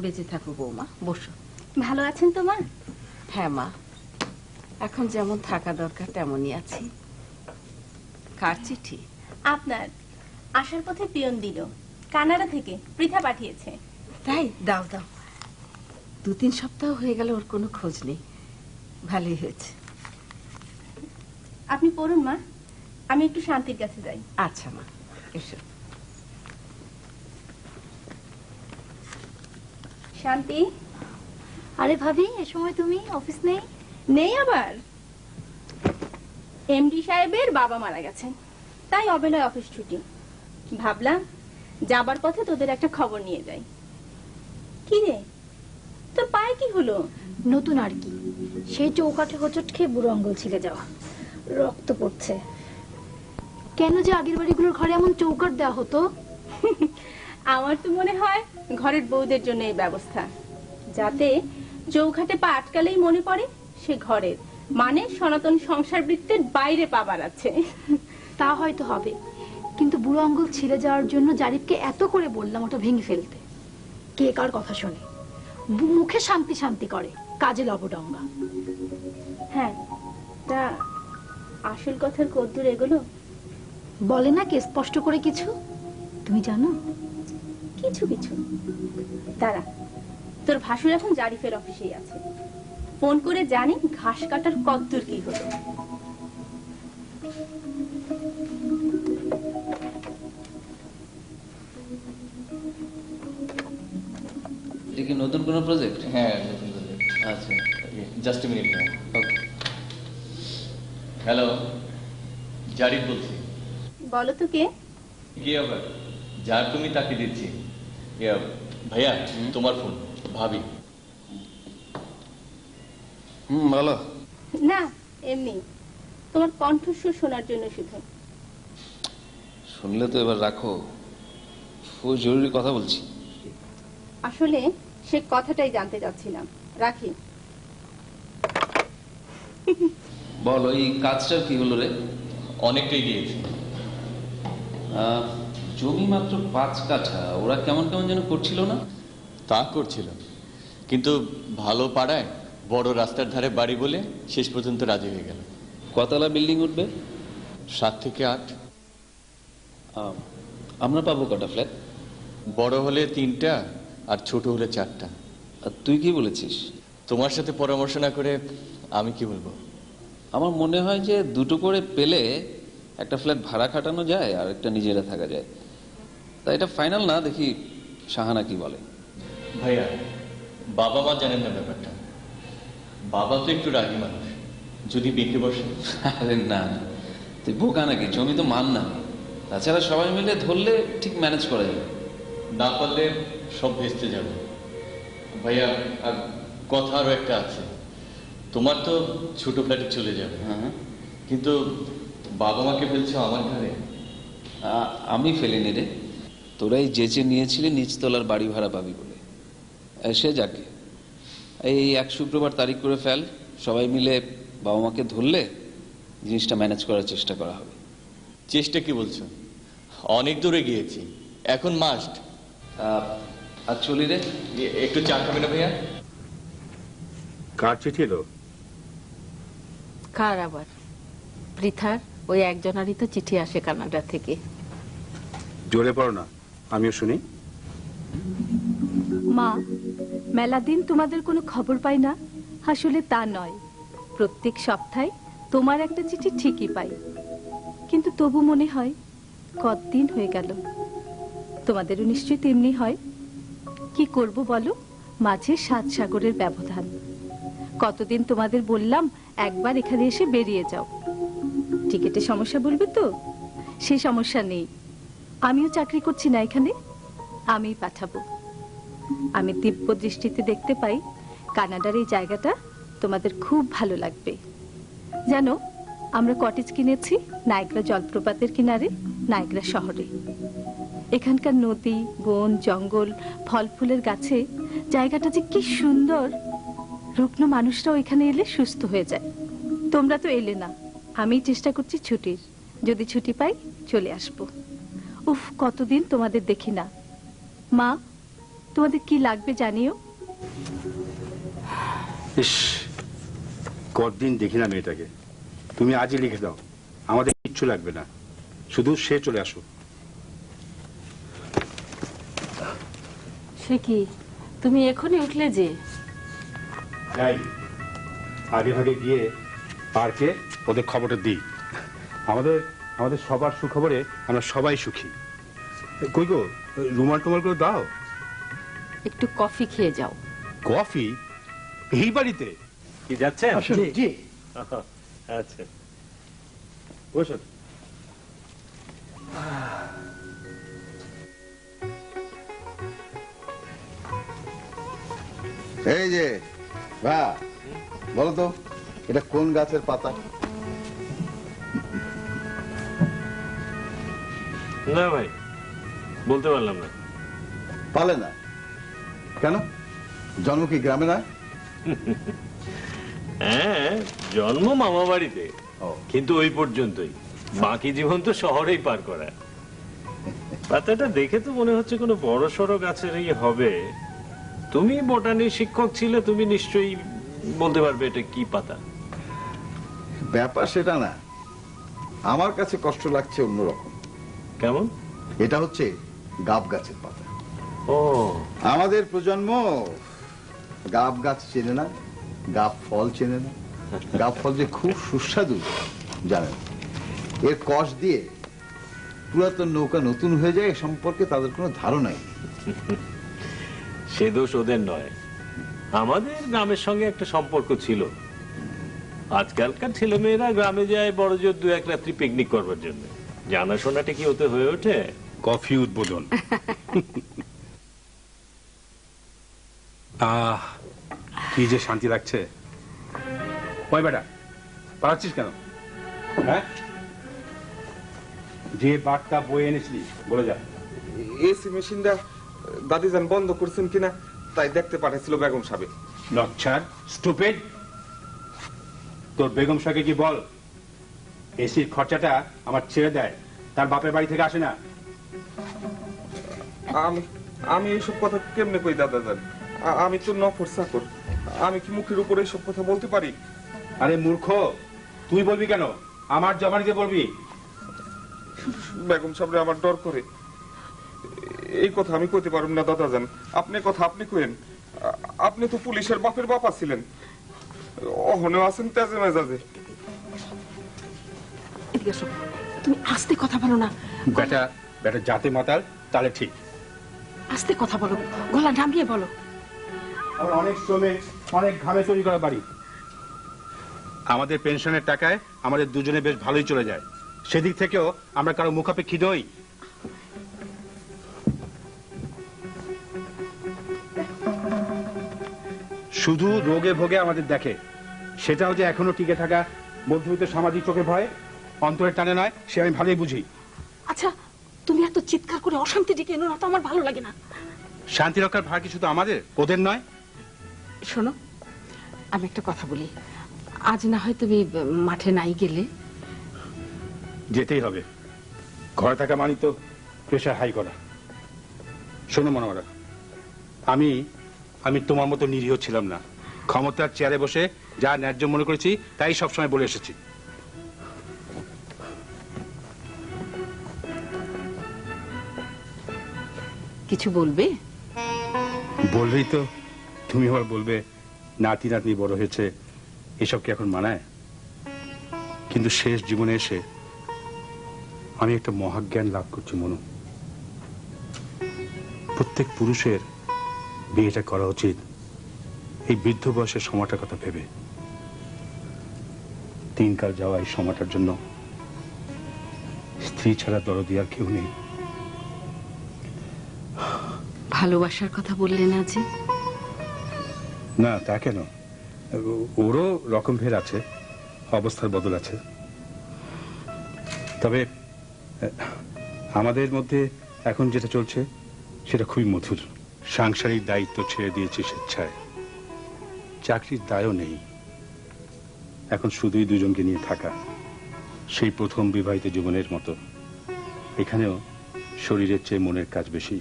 বেঁচে থাকো বৌমা, বসো। ভালো আছেন তো মা? হ্যাঁ মা, এখন যেমন থাকা দরকার তেমনই আছি। কার চিঠি? আপনার। আসার পথে পিয়ন দিল, কানাডা থেকে পৃথা পাঠিয়েছে। তাই? দাও দাও। 2-3 সপ্তাহ হয়ে গেল ওর কোনো খোঁজ নেই। ভালোই হয়েছে। আপনি পড়ুন মা, আমি একটু শান্তির কাছে যাই। আচ্ছা মা, এসো। শান্তি। আরে ভাবি, এ সময় তুমি অফিস নেই? নেই আবার। এমডি সাহেবের বাবা মারা গেছেন, তাই অবেলায় অফিস ছুটি। ভাবলাম যাবার পথে তোদের একটা খবর নিয়ে যাই। কি রে, তোর পায়ে কি হলো? নতুন আর কি, সেই চৌকাঠে হোঁচট খেয়ে বুড়ো আঙ্গুল ছিলে যাওয়া, রক্ত পড়ছে। কেন যে আগের বাড়িগুলোর ঘরে এমন চৌকাঠ দেওয়া হতো? আমার তো মনে হয় ঘরের বউদের জন্য এই ব্যবস্থা, যাতে চৌকাঠে পা আটকালেই মনে পড়ে সে ঘরের, মানে সনাতন সংসার বৃত্তের বাইরে পা বাড়াচ্ছে। তা হয়তো হবে, কিন্তু বুড়ো আঙ্গুল ছিলে যাওয়ার জন্য জারিফকে এত করে বললাম ওটা ভেঙে ফেলতে। কে কার কথা শোনে? মুখে শান্তি শান্তি করে, কাজে লবডঙ্গা। হ্যাঁ, তা আসল কথার কদ্দূর এগুলো? বলে না কে স্পষ্ট করে কিছু? তুমি জানো? কিছু কিছু। দাঁড়া, তোর ভাসুর এখন জারিফের অফিসেই আছে, ফোন করে জানি ঘাস কাটার কদ্দূর কি হলো। এটা কি নতুন কোনো প্রজেক্ট? হ্যাঁ, নতুন প্রজেক্ট। আচ্ছা, just a minute now. Okay. Hello, Zarif বলছি। বলো তো কে? কি আবার, যার তুমি তাকে দিচ্ছি। ভাইয়া তোমার ফোন, ভাবি। বলো। না, এমনি তোমার কণ্ঠস্বর শোনার জন্য শুধু। শুনলে তো এবার রাখো, খুব জরুরি কথা বলছি। আসলে সে কথাটাই জানতে চাচ্ছিলাম। রাখি। বল, ওই কাজটার কি হলো রে? অনেকটাই গিয়েছে। জমি মাত্র 5 কাঠা, ওরা কেমন কেমন যেন করছিল না? তা করছিল, কিন্তু ভালো পাড়ায় বড় রাস্তার ধারে বাড়ি বলে শেষ পর্যন্ত রাজি হয়ে গেল। কতলা বিল্ডিং উঠবে? 7 থেকে 8। আমরা পাবো কটা ফ্ল্যাট? বড় হলে 3টা আর ছোট হলে 4টা। আর তুই কি বলেছিস? তোমার সাথে পরামর্শ না করে আমি কি বলবো? আমার মনে হয় যে 2টো করে পেলে একটা ফ্ল্যাট ভাড়া খাটানো যায় আর একটা নিজেরা থাকা যায়। তাই এটা ফাইনাল না, দেখি শাহানা কি বলে। ভাইয়া, বাবা মা জানেন না ব্যাপারটা। বাবা তো একটু রাগী মানুষ, যদি বেঁকে বসে। আরে না, তুই বোকা নাকি? জমি তো মান না। তাছাড়া সবাই মিলে ধরলে ঠিক ম্যানেজ করা যাবে। না পারলে সব ভেস্তে যাবে। ভাইয়া, আর কথা আরো একটা আছে। তোমার তো ছোট ফ্ল্যাটে চলে যাবে, কিন্তু বাবা মাকে ফেলছো আমার ঘরে। আমি ফেলিনি রে, তোরাই যেচে নিয়েছিলি নিচতলার বাড়ি ভাড়া পাবি বলে। সে যাকে, এই 1 শুক্রবার তারিখ করে ফেল, সবাই মিলে বাবা মাকে ধরলে জিনিসটা ম্যানেজ করার চেষ্টা করা হবে। চেষ্টা কি বলছো? অনেক দূরে গিয়েছি, এখন মাস্ট। আর চলি রে। একটু চা খাবে না ভাইয়া? কার চিঠি এলো? কার আবার? পৃথার। ওই একজনারই তো চিঠি আসে কানাডা থেকে। জোরে পড়ো না, আমিও শুনি। মা, মেলা দিন তোমাদের কোনো খবর পাই না। আসলে তা নয়, প্রত্যেক সপ্তাহে তোমার একটা চিঠি ঠিকই পাই, কিন্তু তবু মনে হয় কতদিন হয়ে গেল। তোমাদেরও নিশ্চয়ই তেমনি হয়। কি করব বলো, মাঝে 7 সাগরের ব্যবধান। কতদিন তোমাদের বললাম একবার এখানে এসে বেরিয়ে যাও। টিকেটের সমস্যা বলবে তো? সে সমস্যা নেই, আমিও চাকরি করছি না এখানে, আমিই পাঠাবো। আমি দিব্য দৃষ্টিতে দেখতে পাই কানাডার এই জায়গাটা তোমাদের খুব ভালো লাগবে। জানো, আমরা কটেজ কিনেছি নায়গ্রা জলপ্রপাতের কিনারে, নায়গ্রা শহরে। এখানকার নদী, বন, জঙ্গল, ফল ফুলের গাছে জায়গাটা যে কি সুন্দর। রুগ্ন মানুষরাও এখানে এলে সুস্থ হয়ে যায়। তোমরা তো এলে না, আমি চেষ্টা করছি ছুটির, যদি ছুটি পাই চলে আসবো। উফ, কতদিন তোমাদের দেখি না। মা, তোমাদের কি লাগবে জানিও। ইস, কতদিন দেখি না মেয়েটাকে। তুমি আজই লিখে দাও, আমাদের কিচ্ছু লাগবে না, শুধু সে চলে আসো। সে কি, তুমি এখনই উঠলে যে? যাই, আগে ভাগে গিয়ে পার্কে ওদের খবরটা দিই। আমাদের আমাদের সবার সুখবরে আমরা সবাই সুখী। কই গো, রুমাল টুমাল করে দাও। একটু কফি খেয়ে যাও। কফি? এই বাড়িতে কি যাচ্ছে? জি। আচ্ছা, বসুন। এই যে ভা, বলো তো এটা কোন গাছের পাতা? না ভাই, বলতে পারলাম না। পালে না কেন? জন্ম কি গ্রামে না? হ্যাঁ, জন্ম মামা বাড়িতে, কিন্তু ওই পর্যন্তই। বাকি জীবন তো শহরেই পার করা। পাতাটা দেখে তো মনে হচ্ছে কোনো বড় সড়ো গাছেরই হবে। তুমি বোটানির শিক্ষক ছিলে, তুমি নিশ্চয়ই বলতে পারবে এটা কি পাতা। ব্যাপার সেটা না, আমার কাছে কষ্ট লাগছে অন্যরকম। কেমন? এটা হচ্ছে গাব গাছের পাতা। ও, আমাদের প্রজন্ম গাব গাছ চেনে না, গাব ফল চেনে না। গাব ফল যে খুব সুস্বাদু জানেন, এর কষ দিয়ে পুরাতন নৌকা নতুন হয়ে যায়, এ সম্পর্কে তাদের কোনো ধারণাই নেই। সে দোষ ওদের নয়, আমাদের গ্রামের সঙ্গে একটা সম্পর্ক ছিল। আজকালকার ছেলেমেয়েরা গ্রামে যায় বড় জোর 2-1 রাত্রি পিকনিক করবার জন্য। জানাশোনাটা কি ওতে হয়ে ওঠে? কফি উদ্বোধন। কি যে শান্তি লাগছে। ওই বেটা পালাচ্ছিস কেন? হ্যাঁ, যে বার্তা বয়ে এনেছিলি বলে যা। এসি মেশিনটা দাদিজান বন্ধ করছেন কিনা তাই দেখতে পাঠাইছিল বেগম সাহেব। লচ্ছার স্টুপিড, তোর বেগম সাহেবকে কি বল এসির খরচাটা আমার ছেড়ে দেয়, তার বাপের বাড়ি থেকে আসে না। আমি এইসব কথা কেমনে কই দাদাজান? আমি তো নফর চাকর, আমি কি মুখের উপরে এইসব কথা বলতে পারি? আরে মূর্খ, তুই বলবি কেন? আমার জমানিতে বলবি। বেগম সাহেব আমার ডর করে, এই কথা আমি কইতে পারব না দাদাজান। আপনি কথা আপনি কইেন। আপনি তো পুলিশের বাপের বাপা ছিলেন, অহনে আছেন তেজে মেজাজে। তুমি আস্তে কথা বলো না। বেটা বেটা জাতে মাতাল, তাহলে ঠিক। আস্তে কথা বলো, গলা নামিয়ে বলো। আমরা অনেক শ্রমে অনেক ঘামে তৈরি করা বাড়ি। আমাদের পেনশনের টাকায় আমাদের দুজনে বেশ ভালোই চলে যায়। সেদিক থেকেও আমরা কারো মুখাপেক্ষী নই। শুধু রোগে ভোগে আমাদের দেখে, সেটাও যে এখনো টিকে থাকা মধ্যবিত্ত সামাজিক চোখে ভয়, অন্তরের টানে নয়, সে আমি ভালোই বুঝি। আচ্ছা, তুমি এত চিৎকার করে অশান্তি ডেকে এনো না তো, আমার ভালো লাগে না। শান্তি রক্ষার ভার কি শুধু আমাদের, ওদের নয়? শোনো, আমি একটা কথা বলি। আজ না হয় তুমি মাঠে নাই গেলে? যেতেই হবে, ঘরে থাকা মানে তো প্রেশার হাই করা। শোনো মনোহরা, আমি আমি তোমার মতো নিরীহ ছিলাম না। ক্ষমতার চেয়ারে বসে যা ন্যায্য মনে করেছি তাই সবসময় বলে এসেছি। কিছু বলবে? বললেই তো তুমি আবার বলবে নাতি নাতনি বড় হয়েছে, এসব কি এখন মানায়? কিন্তু শেষ জীবনে এসে আমি একটা মহাজ্ঞান লাভ করছি মনু। প্রত্যেক পুরুষের বিয়েটা করা উচিত এই বৃদ্ধ বয়সের সময়টার কথা ভেবে। দিনকাল যাওয়া এই সময়টার জন্য স্ত্রী ছাড়া দরদি আর কেউ নেই। ভালোবাসার কথা বললে না যে? না, তা কেন? ওরও রকম ভেদ আছে, অবস্থার বদল আছে। তবে আমাদের মধ্যে এখন যেটা চলছে সেটা খুবই মধুর। সাংসারিক দায়িত্ব ছেড়ে দিয়েছি স্বেচ্ছায়, চাকরির দায়ও নেই। এখন শুধুই দুজনকে নিয়ে থাকা, সেই প্রথম বিবাহিত জীবনের মতো। এখানেও শরীরের চেয়ে মনের কাজ বেশি।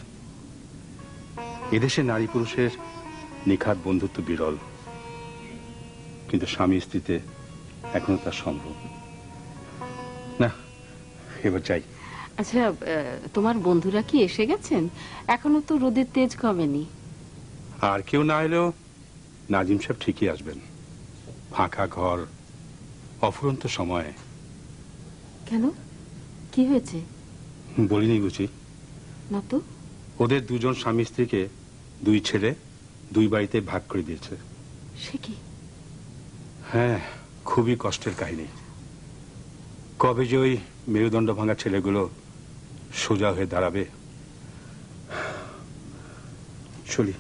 এদেশে নারী পুরুষের নিখাত বন্ধুত্ব বিরল, কিন্তু স্বামী স্ত্রীতে এখনো তা সম্ভব না। এবার যাই। আচ্ছা, তোমার বন্ধুরা কি এসে গেছেন? এখনো তো রোদের তেজ কমেনি। আর কেউ না এলেও নাজিম সাহেব ঠিকই আসবেন। ফাঁকা ঘর, অফুরন্ত সময়। কেন, কি হয়েছে? বলিনি বুঝি? না তো। ওদের দুজন স্বামী স্ত্রীকে দুই ছেলে দুই বাড়িতে ভাগ করে দিয়েছে। সে কি? হ্যাঁ, খুবই কষ্টের কাহিনী। কবে যে ওই মেরুদণ্ড ভাঙা ছেলেগুলো সোজা হয়ে দাঁড়াবে। চলি।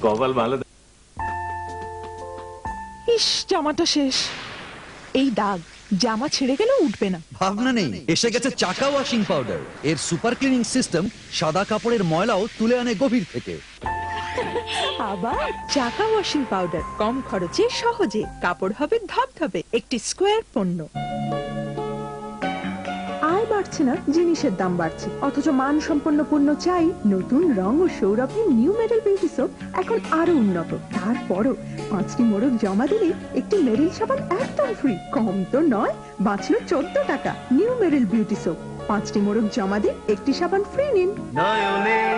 কপাল ভালো। ইস, জামাটা শেষ। এই দাগ, জামা ছেড়ে গেলে উঠবে না। ভাবনা নেই, এসে গেছে চাকা ওয়াশিং পাউডার। এর সুপার ক্লিনিং সিস্টেম সাদা কাপড়ের ময়লাও তুলে আনে গভীর থেকে। আবার চাকা ওয়াশিং পাউডার, কম খরচে সহজে কাপড় হবে ধবধবে, একটি স্কোয়ার পণ্য। আয় বাড়ছে না, জিনিসের দাম বাড়ছে, অথচ মানসম্পন্ন পণ্য চাই। নতুন রং ও সৌরভের নিউ মেরিল বিউটি সোপ এখন আরো উন্নত। তারপরও 5টি মোড়ক জমা দিলে একটি মেরিল সাবান একদম ফ্রি। কম তো নয়, বাঁচলো 14 টাকা। নিউ মেরিল বিউটি সোপ, 5টি মোড়ক জমা দিন, একটি সাবান ফ্রি নিন। নয়নের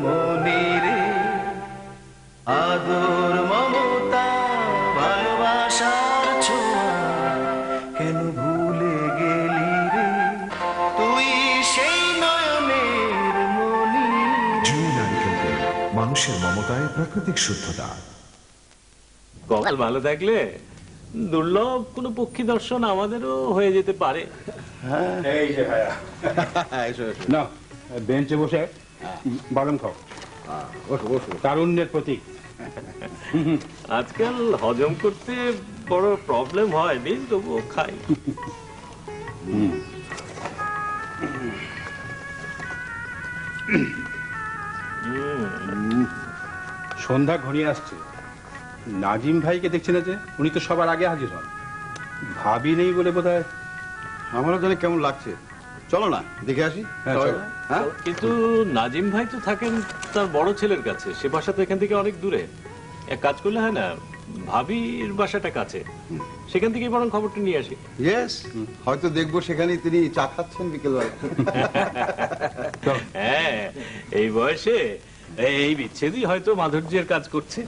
মনিরে আদর মমতা ভালোবাসার ছোঁয়া কেন ভুলে গেলি রে তুই সেই নয়নের মনি। জুই নারিকেল তেল, মানুষের মমতায় প্রাকৃতিক শুদ্ধতা। কপাল ভালো থাকলে দুর্লভ কোনো পক্ষী দর্শন আমাদেরও হয়ে যেতে পারে। এই যে ভাইয়া না, বেঞ্চে বসে বাদাম খাও, তারুণ্যের প্রতীক। আজকাল হজম করতে বড় প্রবলেম হয়, দিন তবুও খাই। সন্ধ্যা ঘনিয়ে আসছে, নাজিম ভাইকে দেখছি না যে? উনি তো সবার আগে হাজির হন। ভাবি নেই বলে বোধহয়। আমারও জানি কেমন লাগছে, চলো না দেখে আসি। কিন্তু নাজিম ভাই তো থাকেন তার বড় ছেলের কাছে, সে বাসা তো এখান থেকে অনেক দূরে। এক কাজ করলে হয় না, ভাবির বাসাটা কাছে, সেখান থেকে বরং খবরটা নিয়ে আসি। ইয়েস, হয়তো দেখবো সেখানে তিনি চা খাচ্ছেন বিকেলবেলা। হ্যাঁ, এই বয়সে এই বিচ্ছেদই হয়তো মাধুর্যের কাজ করছে।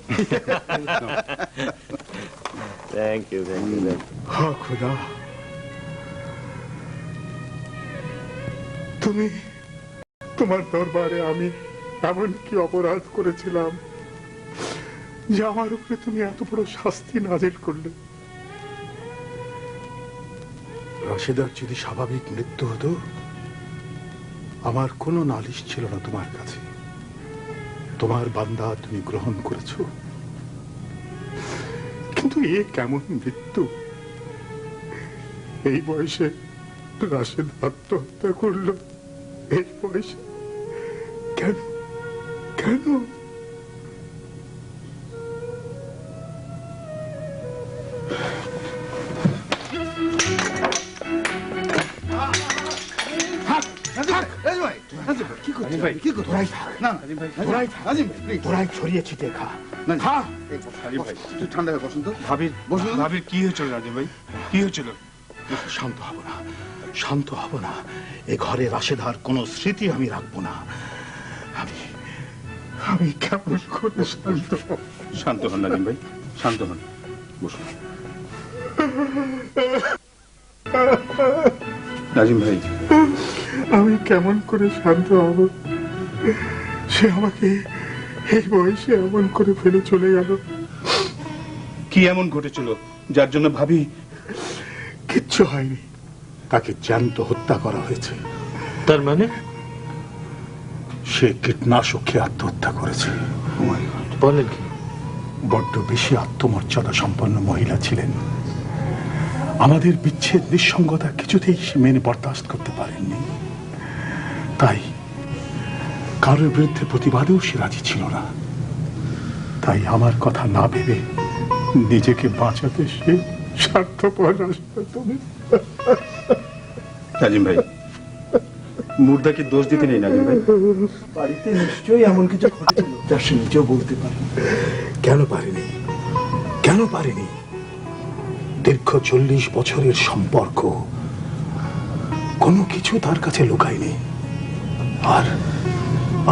Thank you, thank you. হ্যাঁ খোদা, তুমি, তোমার দরবারে আমি এমন কি অপরাধ করেছিলাম যে আমার উপরে তুমি এত বড় শাস্তি নাজিল করলে? রাশেদার যদি স্বাভাবিক মৃত্যু হতো, আমার কোনো নালিশ ছিল না তোমার কাছে। তোমার বান্দা তুমি গ্রহণ করেছো, কিন্তু এ কেমন মৃত্যু? এই বয়সে রাশেদ আত্মহত্যা করলো, এই বয়সে কেন? কেন? ঠান্ডা হয়ে বসুন তো। ভাবির কি হয়েছিল নাজিম ভাই, কি হয়েছিল? শান্ত হব না, শান্ত হব না। এ ঘরে রাশেদার কোনো স্মৃতি আমি রাখবো না। আমি কেমন করে শান্ত হব? শান্ত হন নাজিম ভাই, শান্ত হন, বসুন। নাজিম ভাই, আমি কেমন করে শান্ত হব? সে আমাকে এই বয়সে এমন করে ফেলে চলে গেল। কি এমন ঘটেছিল যার জন্য ভাবি? কিচ্ছু হয়নি, তাকে জ্যান্ত হত্যা করা হয়েছে। তার মানে? সে কীটনাশক খেয়ে আত্মহত্যা করেছে। বলেন কি? বড্ড বেশি আত্মমর্যাদা সম্পন্ন মহিলা ছিলেন। আমাদের বিচ্ছেদ নিঃসঙ্গতা কিছুতেই সে মেনে বরদাস্ত করতে পারেননি। তাই কারোর বিরুদ্ধে প্রতিবাদেও সে রাজি ছিল না। তাই আমার কথা না ভেবে নিজেকে বাঁচাতে সে স্বার্থপর। নাজিম ভাই, মুর্দাকে দোষ দিতে নেই নাজিম ভাই। বাড়িতে নিশ্চয়ই এমন কিছু ঘটেছিল যা সে নিজেও বলতে পারে। কেন পারেনি? কেন পারেনি? দীর্ঘ 40 বছরের সম্পর্ক, কোনো কিছু তার কাছে লুকায়নি। আর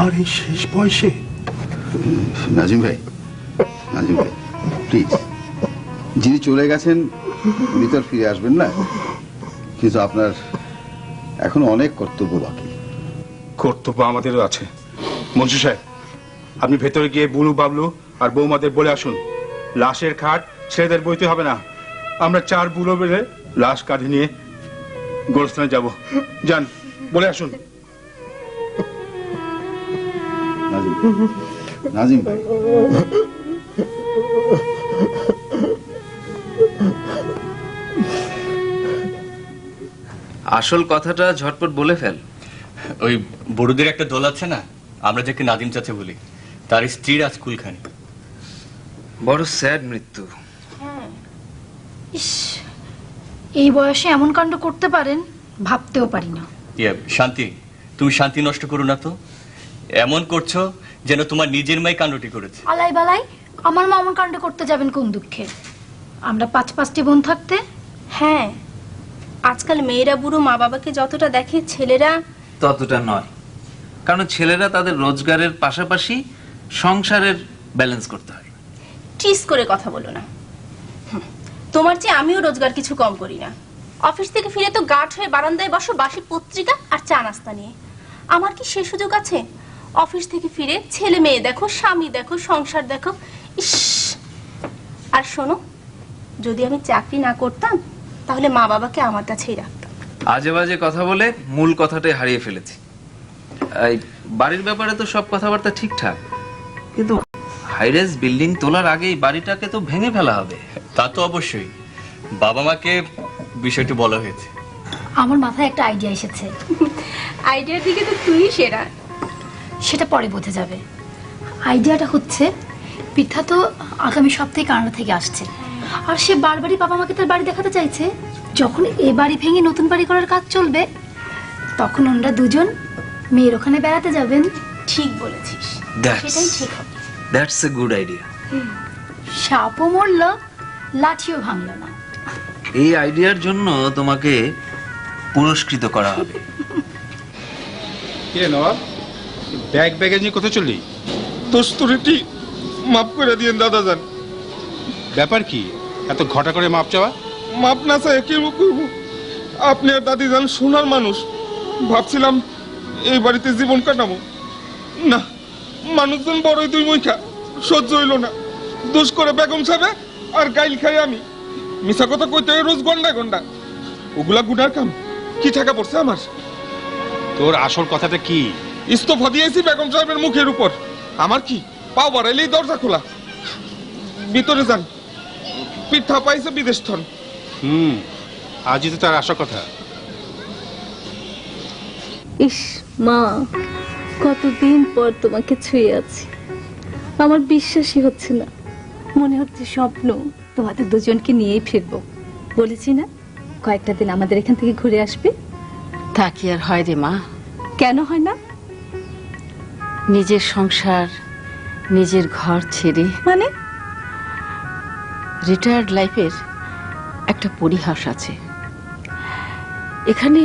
আর এই শেষ বয়সে? নাজিম ভাই, নাজিম ভাই প্লিজ, যিনি চলে গেছেন উনি তো আর ফিরে আসবেন না, কিন্তু আপনার এখন অনেক কর্তব্য বাকি। কর্তব্য আমাদেরও আছে। মনসু সাহেব, আপনি ভেতরে গিয়ে বুলু বাবলু আর বৌমাদের বলে আসুন, লাশের খাট ছেলেদের বইতে হবে না। আমরা 4 বুলো বেড়ে লাশ কাঁধে নিয়ে গোরস্থানে যাব। যান, বলে আসুন। নাজিম ভাই, আসল কথাটা ঝটপট বলে ফেল। ওই বড়দের একটা দল আছে না, আমরা যাকে নাদিম চাচা বলি, তার স্ত্রীর আজ কুলখানি। বড় স্যাড মৃত্যু। ইস, এই বয়সে এমন কাণ্ড করতে পারেন ভাবতেও পারি না। শান্তি, তুমি শান্তি নষ্ট করো না তো। এমন করছো যেন তোমার নিজের মাই কাণ্ডটি করেছে। আলাই বালাই, আমার মা অমন কাণ্ড করতে যাবেন কোন দুঃখে? আমরা 5-5টি বোন থাকতে। হ্যাঁ, আজকাল মেয়েরা বুড়ো মা বাবাকে যতটা দেখে, ছেলেরা ততটা নয়। কারণ ছেলেরা তাদের রোজগারের পাশাপাশি সংসারের ব্যালেন্স করতে হয়। টিস করে কথা বলো না। তোমার চেয়ে আমিও রোজগার কিছু কম করি না। অফিস থেকে ফিরে তো গাঢ় হয়ে বারান্দায় বসো বাসি পত্রিকা আর চা নাস্তা নিয়ে। আমার কি সে সুযোগ আছে? অফিস থেকে ফিরে ছেলে মেয়ে দেখো, স্বামী দেখো, সংসার দেখো। ইস, আর শোনো, যদি আমি চাকরি না করতাম তাহলে মা বাবাকে আমার কাছেই রাখতাম। আজে বাজে কথা বলে মূল কথাটাই হারিয়ে ফেলেছি। এই বাড়ির ব্যাপারে তো সব কথাবার্তা ঠিকঠাক, কিন্তু হাইরেজ বিল্ডিং তোলার আগেই বাড়িটাকে তো ভেঙে ফেলা হবে। তা তো অবশ্যই, বাবা মাকে বিষয়টি বলা হয়েছে। আমার মাথায় একটা আইডিয়া এসেছে। আইডিয়ার দিকে তো তুই সেরা। সেটা পরে বোঝা যাবে। আইডিয়াটা হচ্ছে, পৃথা তো আগামী সপ্তাহে কানাডা থেকে আসছে, আর সে বারবারই বাবা মাকে তার বাড়ি দেখাতে চাইছে। যখন এ বাড়ি ভেঙে নতুন বাড়ি করার কাজ চলবে, তখন ওনারা দুজন মেয়ের ওখানে বেড়াতে যাবেন। ঠিক বলেছিস, সেটাই ঠিক হবে। That's a good idea. সাপও মরল, লাঠিও ভাঙলো না। এই আইডিয়ার জন্য তোমাকে পুরস্কৃত করা হবে। কে নবাব, ব্যাগ ব্যাগেজ নিয়ে কোথায় চললি? দোস্তরিটি মাফ করে দিয়েন দাদাজান। ব্যাপার কি এত ঘটা করে মাপ চাওয়া? মাপ না চাই কি করব? আপনি আর দাদিজান সোনার মানুষ, ভাবছিলাম এই বাড়িতে জীবন কাটাবো না। মানুষজন বড়ই দুই মুখা, সহ্য হইল না। দোষ করে বেগম সাহেব আর গাইল খাই আমি। মিশা কথা কইতে রোজ গন্ডা গন্ডা, ওগুলা গুনার কাম। কি টাকা পড়ছে আমার? তোর আসল কথাটা কি? ইস্তফা দিয়েছি বেগম সাহেবের মুখের উপর। আমার কি পাও বাড়াইলেই দরজা খোলা। ভিতরে যান, পিঠা পাইছে বিদেশ থন। আজই তো তার আসল কথা। ইস মা, কতদিন পর তোমাকে ছুঁয়ে আছি, আমার বিশ্বাসই হচ্ছে না। মনে হচ্ছে স্বপ্ন। তোমাদের দুজনকে নিয়েই ফিরবো। বলেছি না কয়েকটা দিন আমাদের এখান থেকে ঘুরে আসবে। তা কি আর হয় রে মা? কেন হয় না? নিজের সংসার, নিজের ঘর ছেড়ে, মানে রিটায়ার্ড লাইফের একটা পরিহাস আছে। এখানে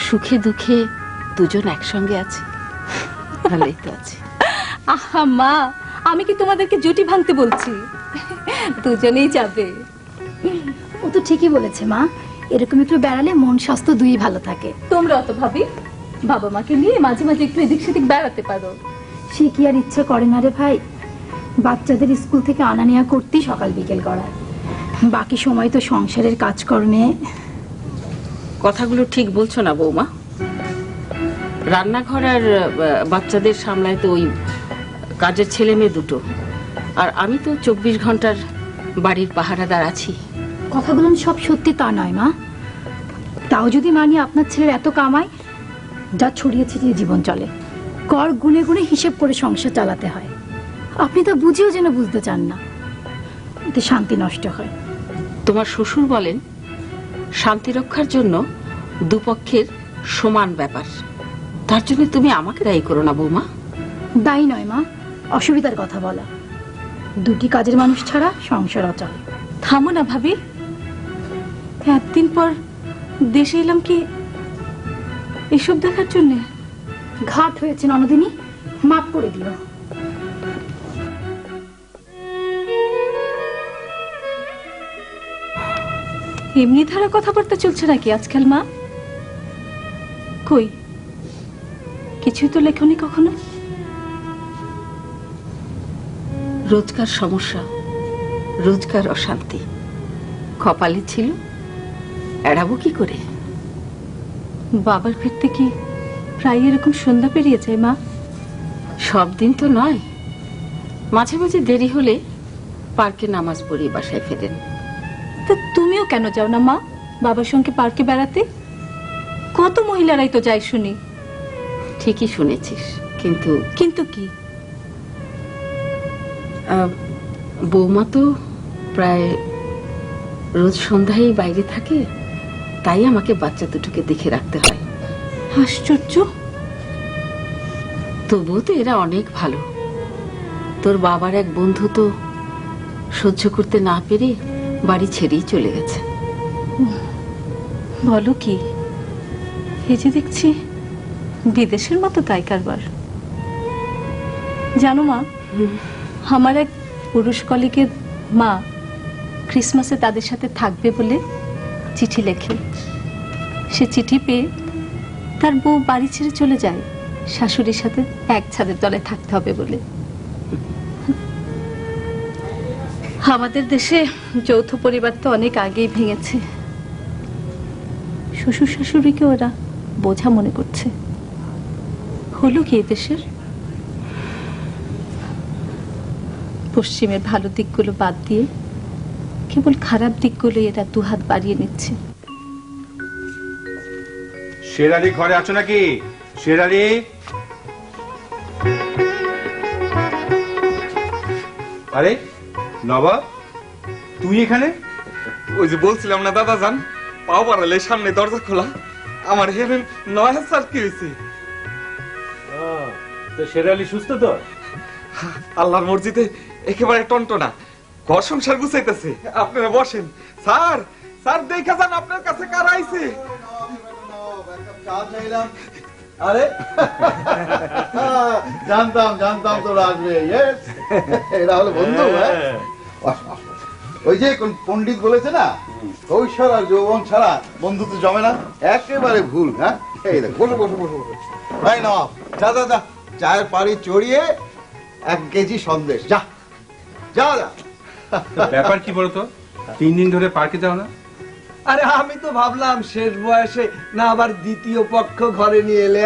সুখে দুঃখে দুজন একসঙ্গে আছে, ভালোই তো আছে। আহা মা, আমি কি তোমাদেরকে জুটি ভাঙতে বলছি? দুজনেই যাবে। ও তো ঠিকই বলেছে মা, এরকম একটু বেড়ালে মন স্বাস্থ্য দুই ভালো থাকে। তোমরা অত ভাবি, বাবা মাকে নিয়ে মাঝে মাঝে একটু এদিক সেদিক বেড়াতে পারো। সে কি আর ইচ্ছে করে না রে ভাই? বাচ্চাদের স্কুল থেকে আনা নেওয়া করতেই সকাল বিকেল করায়, বাকি সময় তো সংসারের কাজকর্মে। কথাগুলো ঠিক বলছো না বৌমা। রান্নাঘর আর বাচ্চাদের সামলায় তো ওই কাজের ছেলে মেয়ে দুটো, আর আমি তো 24 ঘন্টার বাড়ির পাহারাদার আছি। কথাগুলো সব সত্যি তা নয় মা। তাও যদি মানি আপনার ছেলের এত কামায়, যা ছড়িয়ে ছিটিয়ে জীবন চলে, কর গুনে গুনে হিসেব করে সংসার চালাতে হয়। আপনি তা বুঝেও যেন বুঝতে চান না, এতে শান্তি নষ্ট হয়। তোমার শ্বশুর বলেন শান্তি রক্ষার জন্য দুপক্ষের সমান ব্যাপার। তার জন্য তুমি আমাকে দায়ী করো না বৌমা। দায়ী নয় মা, অসুবিধার কথা বলা। দুটি কাজের মানুষ ছাড়া সংসার অচল। থামো না ভাবি, এতদিন পর দেশে এলাম কি এসব দেখার জন্য? ঘাট হয়েছে ননদিনী, মাফ করে দিও। এমনি ধারা কথাবার্তা চলছে নাকি আজকাল মা? কই কিছুই তো লেখনি কখনো। রোজকার সমস্যা, রোজকার অশান্তি কপালে ছিল, এড়াবো কি করে? বাবার ফিরতে কি প্রায় এরকম সন্ধ্যা পেরিয়ে যায় মা? সব দিন তো নয়, মাঝে মাঝে দেরি হলে পার্কে নামাজ পড়িয়ে বাসায় ফেরেন। তা তুমিও কেন যাও না মা বাবার সঙ্গে পার্কে বেড়াতে? কত মহিলারাই তো যায় শুনি। ঠিকই শুনেছিস, কিন্তু কিন্তু কি? বৌমা তো প্রায় রোজ সন্ধ্যায় বাইরে থাকে, তাই আমাকে বাচ্চা দুটোকে দেখে রাখতে হয়। আশ্চর্য। তবুও তো এরা অনেক ভালো। তোর বাবার এক বন্ধু তো সহ্য করতে না পেরে বাড়ি ছেড়েই চলে গেছে। বলো কি? এই যে দেখছি বিদেশের মতো তাই কারবার। জানো মা, আমার এক পুরুষ কলিগের মা ক্রিসমাসে তাদের সাথে থাকবে বলে চিঠি লেখে। সে চিঠি পেয়ে তার বউ বাড়ি ছেড়ে চলে যায় শাশুড়ির সাথে এক ছাদের তলায় থাকতে হবে বলে। আমাদের দেশে যৌথ পরিবার তো অনেক আগেই ভেঙেছে। শ্বশুর শাশুড়িকে ওরা বোঝা মনে করছে। হলো কি দেশের? পশ্চিমের ভালো দিকগুলো বাদ দিয়ে কেবল খারাপ দিকগুলো এরা দুহাত বাড়িয়ে নিচ্ছে। শেরালি ঘরে আছো নাকি? শেরালি, আরে নবাব তুই এখানে? ওই যে বলছিলাম না দাদা যান, পাও পারালে সামনে দরজা খোলা, আমার হেরেন ৯,০০০ কি হয়েছে। শেরালি সুস্থ তো? আল্লাহর মসজিদে একেবারে টনটনা, ঘর সংসার গুছাইতেছে। আপনারা বসেন। স্যার, স্যার দেখা যান আপনার কাছে কার আইছে। আরে জানতাম তোরা আসবে। এরা হলো বন্ধু। ওই যে কোন পণ্ডিত বলেছে না, কৈশোর আর যৌবন ছাড়া বন্ধুত্ব জমে না। একেবারে ভুল। হ্যাঁ, এই দেখ, বসো বসো বসো বসো। ভাই নবাব, যা যা যা, চায়ের পাড়ি চড়িয়ে 1 কেজি সন্দেশ, যা যা যা। ব্যাপার কি বলতো, 3 দিন ধরে পার্কে যাও না? আরে আমি তো ভাবলাম শেষ বয়সে না আবার দ্বিতীয় পক্ষ ঘরে নিয়ে এলে।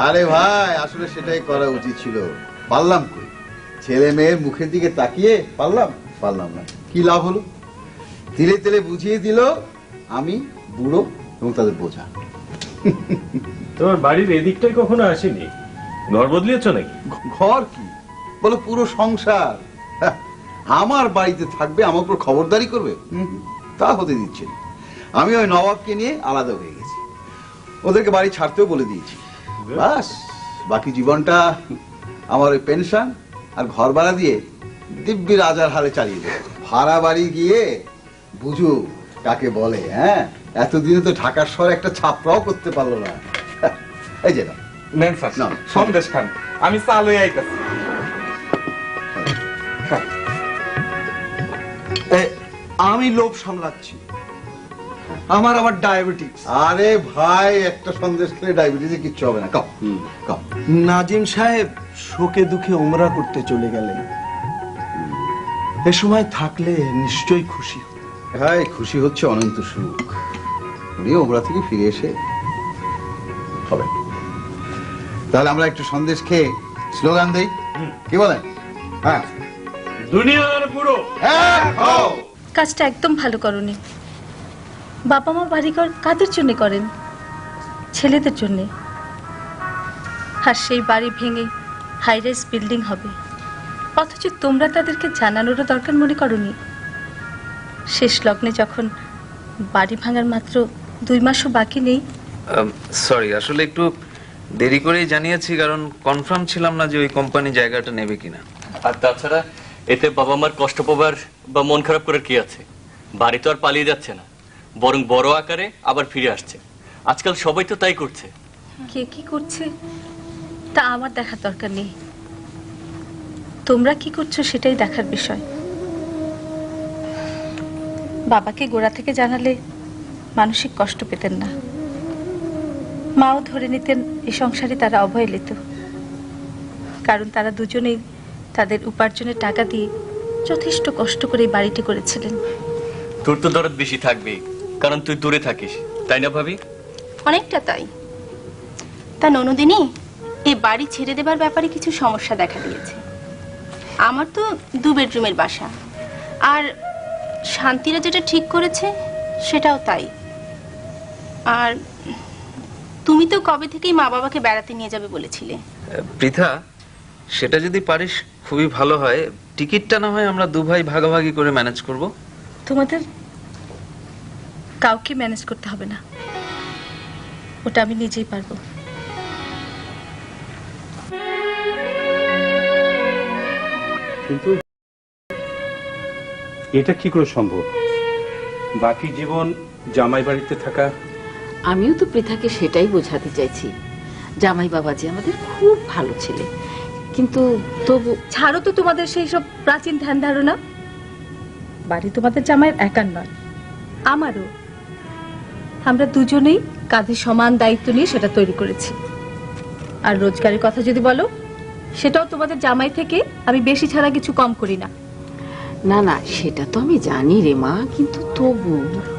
আরে ভাই, আসলে সেটাই করা উচিত ছিল। পারলাম কই, ছেলে মেয়ের মুখের দিকে তাকিয়ে পারলাম না। কি লাভ হলো? তিলে তিলে বুঝিয়ে দিল আমি বুড়ো এবং তাদের বোঝা। তোমার বাড়ির এদিকটাই কখনো আসেনি? ঘর বদলিয়েছ নাকি? ঘর কি বলো, পুরো সংসার। আমার বাড়িতে থাকবে, আমার উপর খবরদারি করবে, তা হতে দিচ্ছে না। আমি ওই নবাবকে নিয়ে আলাদা হয়ে গেছি, ওদেরকে বাড়ি ছাড়তেও বলে দিয়েছি। বাস, বাকি জীবনটা আমার ওই পেনশন আর ঘর ভাড়া দিয়ে দিব্যি রাজার হালে চালিয়ে দেবো। ভাড়া বাড়ি গিয়ে বুঝু কাকে বলে। হ্যাঁ, এতদিনে তো ঢাকার শহরে একটা ছাপড়াও করতে পারলো না। এই যে নেন স্যার, সন্দেশ খান, আমি চা লই আইতাছি। আমি লোভ সামলাচ্ছি, আমার আবার ডায়াবেটিস। আরে ভাই, একটা সন্দেশ খেলে ডায়াবেটিসে কিচ্ছু হবে না। নাজিম সাহেব শোকে দুঃখে উমরা করতে চলে গেলেন। এ সময় থাকলে নিশ্চয়ই খুশি। হ্যাঁ, খুশি হচ্ছে অনন্ত সুখ। উনি ওমরা থেকে ফিরে এসে হবে। তাহলে আমরা একটু সন্দেশ খেয়ে স্লোগান দেই, কি বলেন? হ্যাঁ, দুনিয়ার বুড়ো। কাজটা একদম ভালো করনি। বাবা মা বাড়িঘর কাদের জন্য করেন? ছেলেদের জন্য। আর সেই বাড়ি ভেঙে হাই রাইজ বিল্ডিং হবে, অথচ তোমরা তাদেরকে জানানোরও দরকার মনে করনি। শেষ লগ্নে যখন বাড়ি ভাঙার মাত্র 2 মাসও বাকি নেই। সরি, আসলে একটু দেরি করেই জানিয়েছি, কারণ কনফার্ম ছিলাম না যে ওই কোম্পানি জায়গাটা নেবে কিনা। আর তাছাড়া এতে বাবা মার কষ্ট পাবার বা মন খারাপ করার কি আছে? বাড়ি তো আর পালিয়ে যাচ্ছে না, বরং বড় আকারে আবার ফিরে আসছে। আজকাল সবাই তো তাই করছে। কে কি করছে তা আমার দেখার দরকার নেই। তোমরা কি করছো সেটাই দেখার বিষয়। বাবাকে গোড়া থেকে জানালে মানসিক কষ্ট পেতেন না। মাও ধরে নিতেন এই সংসারে তারা অবহেলিত, কারণ তারা দুজনেই তাদের উপার্জনের টাকা দিয়ে যথেষ্ট কষ্ট করে এই বাড়িটি করেছিলেন। তোর তো দরদ বেশি থাকবেই, কারণ তুই দূরে থাকিস, তাই না ভাবি? অনেকটা তাই। তা ননদিনী, এই বাড়ি ছেড়ে দেবার ব্যাপারে কিছু সমস্যা দেখা দিয়েছে। আমার তো 2 বেডরুমের বাসা, আর শান্তিরা যেটা ঠিক করেছে সেটাও তাই। আর তুমি তো কবে থেকেই মা বাবাকে বেড়াতে নিয়ে যাবে বলেছিলে। পৃথা, সেটা যদি পারিস খুবই ভালো হয়। টিকিটটা না হয় আমরা 2 ভাই ভাগাভাগি করে ম্যানেজ করব। তোমাদের কাউকে ম্যানেজ করতে হবে না, ওটা আমি নিজেই পারবো। কিন্তু এটা কি করে সম্ভব? বাকি জীবন জামাই বাড়িতে থাকা। আমিও তো পৃথাকে সেটাই বোঝাতে চাইছি। জামাই বাবাজি আমাদের খুব ভালো ছেলে, কিন্তু তবু ছাড়ো তো তোমাদের সেই সব প্রাচীন ধ্যান ধারণা। বাড়ি তোমাদের জামাইয়ের একার নয়, আমারও। আমরা দুজনেই কাঁধে সমান দায়িত্ব নিয়ে সেটা তৈরি করেছি। আর রোজগারের কথা যদি বলো, সেটাও তোমাদের জামাই থেকে আমি বেশি ছাড়া কিছু কম করি না। না না, সেটা তো আমি জানি রে মা, কিন্তু তবু।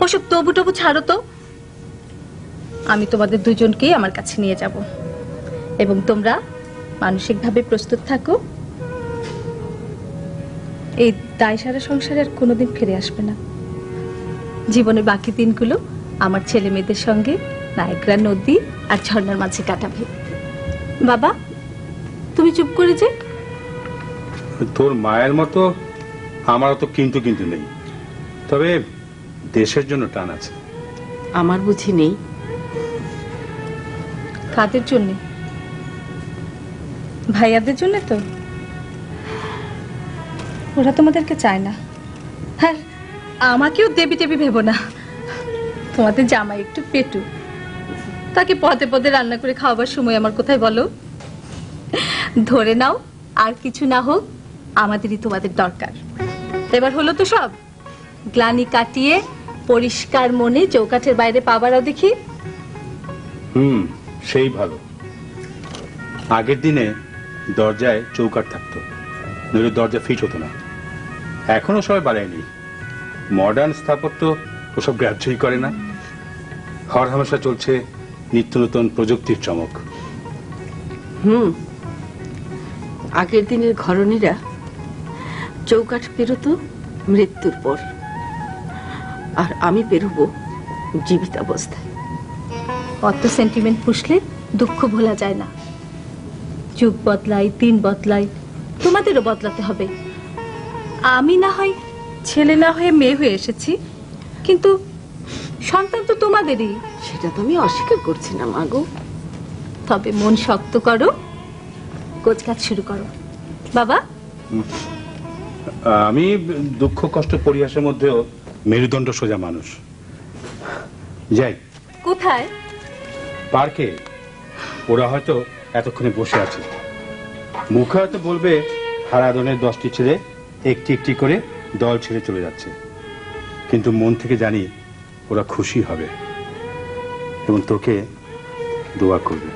ওসব তবু টবু ছাড়ো তো। আমি তোমাদের দুজনকেই আমার কাছে নিয়ে যাব, এবং তোমরা মানসিকভাবে প্রস্তুত থাকো। এই দায়সারা সংসারে আর কোনোদিন ফিরে আসবে না। জীবনের বাকি দিনগুলো আমার ছেলে মেয়েদের সঙ্গে নায়গ্রা নদী আর ঝর্ণার মাঝে কাটাবে। বাবা, তুমি চুপ করে যে। তোর মায়ের মতো আমারও তো কিন্তু কিন্তু নেই, তবে দেশের জন্য টান আছে। আমার বুঝি নেই? কাদের জন্য? ভাইয়াদের জন্য তো। ওরা তোমাদেরকে চায় না। হ্যাঁ, আমাকেও দেবী টেবি ভেবো না। তোমাদের জামাই একটু পেটু, তাকে পদে পদে রান্না করে খাওয়াবার সময় আমার কোথায় বলো? ধরে নাও, আর কিছু না হোক আমাদেরই তোমাদের দরকার। এবার হলো তো সব। গ্লানি কাটিয়ে পরিষ্কার মনে চৌকাঠের বাইরে পাবারও দেখি। সেই ভালো। আগের দিনে দরজায় চৌকাঠ থাকতো, নইলে দরজা ফিট হতো না। এখনো সবাই বাড়ায়নি। মডার্ন স্থাপত্য ওসব গ্রাহ্যই করে না। হর হামেশা চলছে নিত্য নতুন প্রযুক্তির চমক। আগের দিনের ঘরণীরা চৌকাঠ পেরোতো মৃত্যুর পর, আর আমি পেরোবো জীবিত অবস্থায়। অত সেন্টিমেন্ট পুষলে দুঃখ ভোলা যায় না। যুগ বদলাই, দিন বদলাই, তোমাদেরও বদলাতে হবে। আমি না হয় ছেলে না হয়ে মেয়ে হয়ে এসেছি, কিন্তু সন্তান তো তোমাদেরই। সেটা তো আমি অস্বীকার করছি না মাগো। তবে মন শক্ত করো, গোছগাছ শুরু করো। বাবা, আমি দুঃখ কষ্ট পরিহাসের মধ্যেও মেরুদণ্ড সোজা মানুষ। যাই। কোথায়? পার্কে। ওরা হয়তো এতক্ষণে বসে আছে। মুখে হয়তো বলবে হারাধনের 10টি ছেলে একটি একটি করে দল ছেড়ে চলে যাচ্ছে, কিন্তু মন থেকে জানি ওরা খুশি হবে এবং তোকে দোয়া করবে।